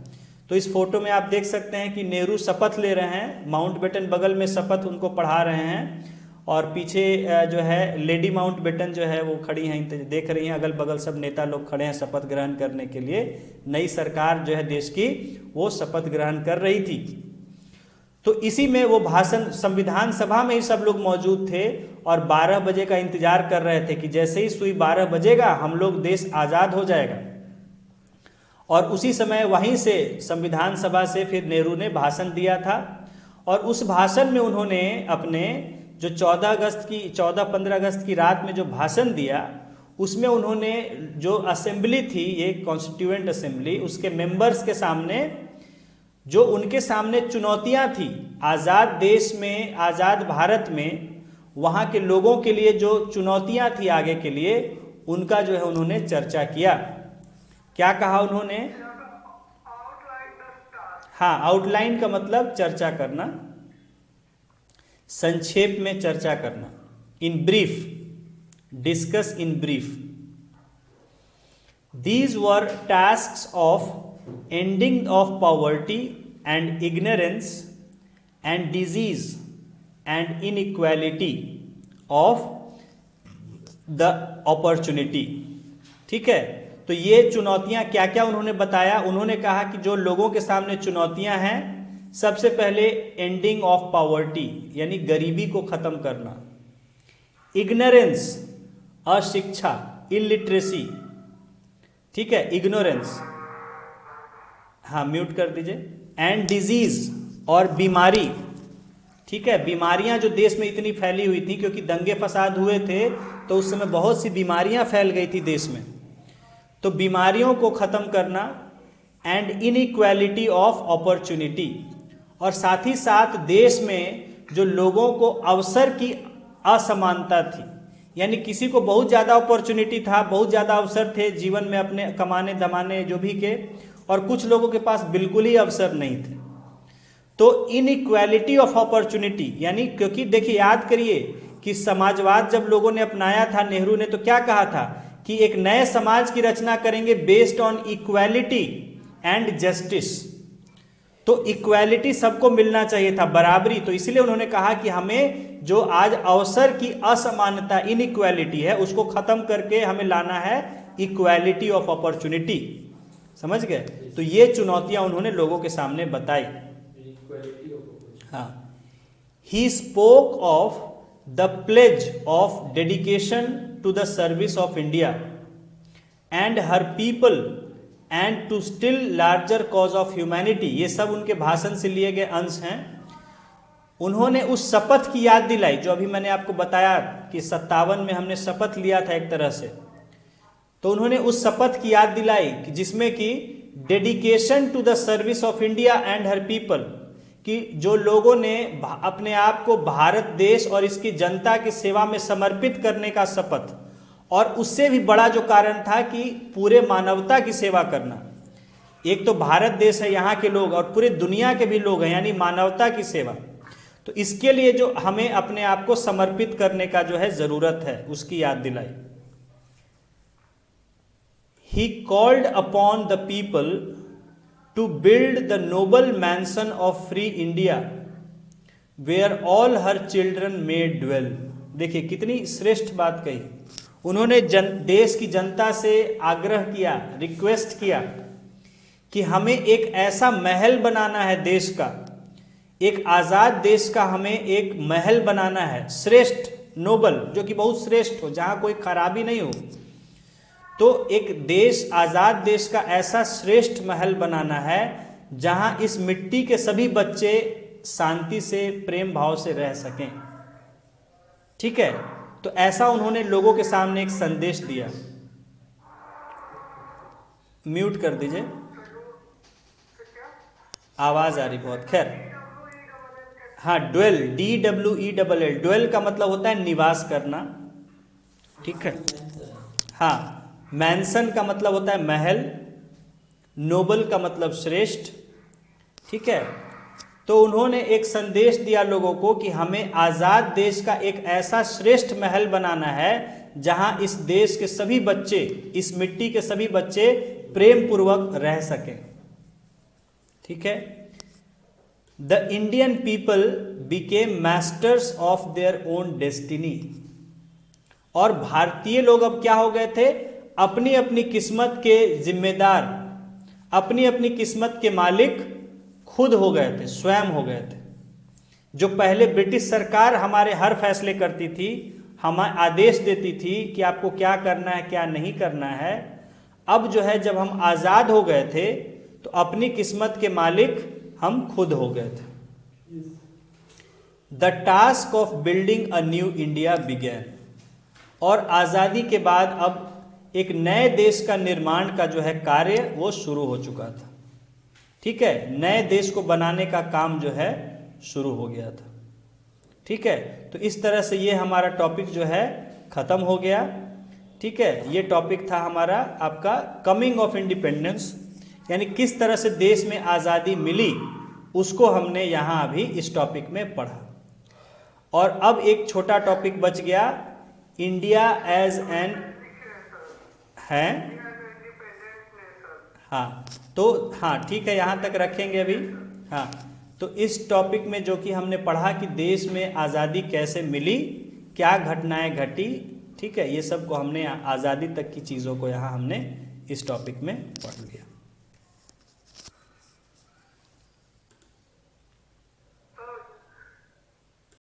तो इस फोटो में आप देख सकते हैं कि नेहरू शपथ ले रहे हैं, माउंटबेटन बगल में शपथ उनको पढ़ा रहे हैं, और पीछे जो है लेडी माउंटबेटन जो है वो खड़ी हैं, देख रही हैं, अगल बगल सब नेता लोग खड़े हैं शपथ ग्रहण करने के लिए। नई सरकार जो है देश की, वो शपथ ग्रहण कर रही थी। तो इसी में वो भाषण, संविधान सभा में ही सब लोग मौजूद थे, और 12 बजे का इंतजार कर रहे थे कि जैसे ही सुई 12 बजेगा हम लोग, देश आज़ाद हो जाएगा। और उसी समय वहीं से संविधान सभा से फिर नेहरू ने भाषण दिया था, और उस भाषण में उन्होंने अपने जो 14-15 अगस्त की रात में जो भाषण दिया, उसमें उन्होंने जो असेंबली थी, ये कॉन्स्टिट्यूएंट असेंबली, उसके मेंबर्स के सामने जो उनके सामने चुनौतियां थी आज़ाद देश में, आज़ाद भारत में, वहाँ के लोगों के लिए जो चुनौतियां थी आगे के लिए, उनका जो है उन्होंने चर्चा किया। क्या कहा उन्होंने? हाँ, आउटलाइन का मतलब चर्चा करना, संक्षेप में चर्चा करना, in brief, discuss in brief. These were tasks of ending of poverty and ignorance and disease and inequality of the opportunity। ठीक है, तो ये चुनौतियां क्या क्या उन्होंने बताया? उन्होंने कहा कि जो लोगों के सामने चुनौतियां हैं, सबसे पहले एंडिंग ऑफ पॉवर्टी यानी गरीबी को खत्म करना, इग्नोरेंस अशिक्षा, इलिटरेसी, ठीक है, इग्नोरेंस, हाँ म्यूट कर दीजिए, एंड डिजीज और बीमारी, ठीक है, बीमारियां जो देश में इतनी फैली हुई थी, क्योंकि दंगे फसाद हुए थे तो उस समय बहुत सी बीमारियां फैल गई थी देश में, तो बीमारियों को ख़त्म करना, एंड इनइक्वालिटी ऑफ अपॉर्चुनिटी, और साथ ही साथ देश में जो लोगों को अवसर की असमानता थी, यानी किसी को बहुत ज़्यादा अपॉर्चुनिटी था, बहुत ज़्यादा अवसर थे जीवन में अपने कमाने धमाने जो भी के, और कुछ लोगों के पास बिल्कुल ही अवसर नहीं थे। तो इनइक्वालिटी ऑफ अपॉर्चुनिटी, यानी क्योंकि देखिए याद करिए कि समाजवाद जब लोगों ने अपनाया था, नेहरू ने तो क्या कहा था कि एक नए समाज की रचना करेंगे based on equality and justice. तो इक्वालिटी सबको मिलना चाहिए था, बराबरी, तो इसलिए उन्होंने कहा कि हमें जो आज अवसर की असमानता इनइक्वालिटी है उसको खत्म करके हमें लाना है इक्वालिटी ऑफ अपॉर्चुनिटी। समझ गए? तो ये चुनौतियां उन्होंने लोगों के सामने बताई। हाँ, he spoke of the pledge of dedication to the service of India and her people and to still larger cause of humanity. ये सब उनके भाषण से लिए गए अंश हैं। उन्होंने उस शपथ की याद दिलाई जो अभी मैंने आपको बताया कि 57 में हमने शपथ लिया था एक तरह से, तो उन्होंने उस शपथ की याद दिलाई कि जिसमें कि dedication to the service of India and her people, कि जो लोगों ने अपने आप को भारत देश और इसकी जनता की सेवा में समर्पित करने का शपथ, और उससे भी बड़ा जो कारण था कि पूरे मानवता की सेवा करना। एक तो भारत देश है, यहाँ के लोग, और पूरे दुनिया के भी लोग हैं, यानी मानवता की सेवा। तो इसके लिए जो हमें अपने आप को समर्पित करने का जो है जरूरत है, उसकी याद दिलाई। He called upon the people to build the noble mansion of free India, where all her children may dwell. देखिए कितनी श्रेष्ठ बात कही। उन्होंने देश की जनता से आग्रह किया, रिक्वेस्ट किया कि हमें एक ऐसा महल बनाना है देश का, एक आज़ाद देश का हमें एक महल बनाना है, श्रेष्ठ, नोबल, जो कि बहुत श्रेष्ठ हो, जहाँ कोई खराबी नहीं हो। तो एक देश, आज़ाद देश का ऐसा श्रेष्ठ महल बनाना है जहां इस मिट्टी के सभी बच्चे शांति से, प्रेम भाव से रह सकें। ठीक है, तो ऐसा उन्होंने लोगों के सामने एक संदेश दिया। म्यूट कर दीजिए, आवाज आ रही बहुत। खैर, हाँ, ड्वेल, DWELL, ड्वेल का मतलब होता है निवास करना। ठीक है, हाँ, मैंसन का मतलब होता है महल, नोबल का मतलब श्रेष्ठ। ठीक है, तो उन्होंने एक संदेश दिया लोगों को कि हमें आज़ाद देश का एक ऐसा श्रेष्ठ महल बनाना है जहां इस देश के सभी बच्चे, इस मिट्टी के सभी बच्चे प्रेम पूर्वक रह सकें। ठीक है, the Indian people became masters of their own destiny. और भारतीय लोग अब क्या हो गए थे? अपनी अपनी किस्मत के जिम्मेदार, अपनी अपनी किस्मत के मालिक खुद हो गए थे, स्वयं हो गए थे। जो पहले ब्रिटिश सरकार हमारे हर फैसले करती थी, हमें आदेश देती थी कि आपको क्या करना है, क्या नहीं करना है, अब जो है जब हम आज़ाद हो गए थे तो अपनी किस्मत के मालिक हम खुद हो गए थे। The task of building a new India began. और आज़ादी के बाद अब एक नए देश का निर्माण का जो है कार्य वो शुरू हो चुका था। ठीक है, नए देश को बनाने का काम जो है शुरू हो गया था। ठीक है, तो इस तरह से ये हमारा टॉपिक जो है खत्म हो गया। ठीक है, ये टॉपिक था हमारा आपका कमिंग ऑफ इंडिपेंडेंस, यानी किस तरह से देश में आज़ादी मिली, उसको हमने यहाँ अभी इस टॉपिक में पढ़ा। और अब एक छोटा टॉपिक बच गया, इंडिया एज एन है। हाँ, तो हाँ ठीक है, यहाँ तक रखेंगे अभी। हाँ, तो इस टॉपिक में जो कि हमने पढ़ा कि देश में आज़ादी कैसे मिली, क्या घटनाएं घटी, ठीक है, ये सब को हमने आज़ादी तक की चीज़ों को यहाँ हमने इस टॉपिक में पढ़ लिया।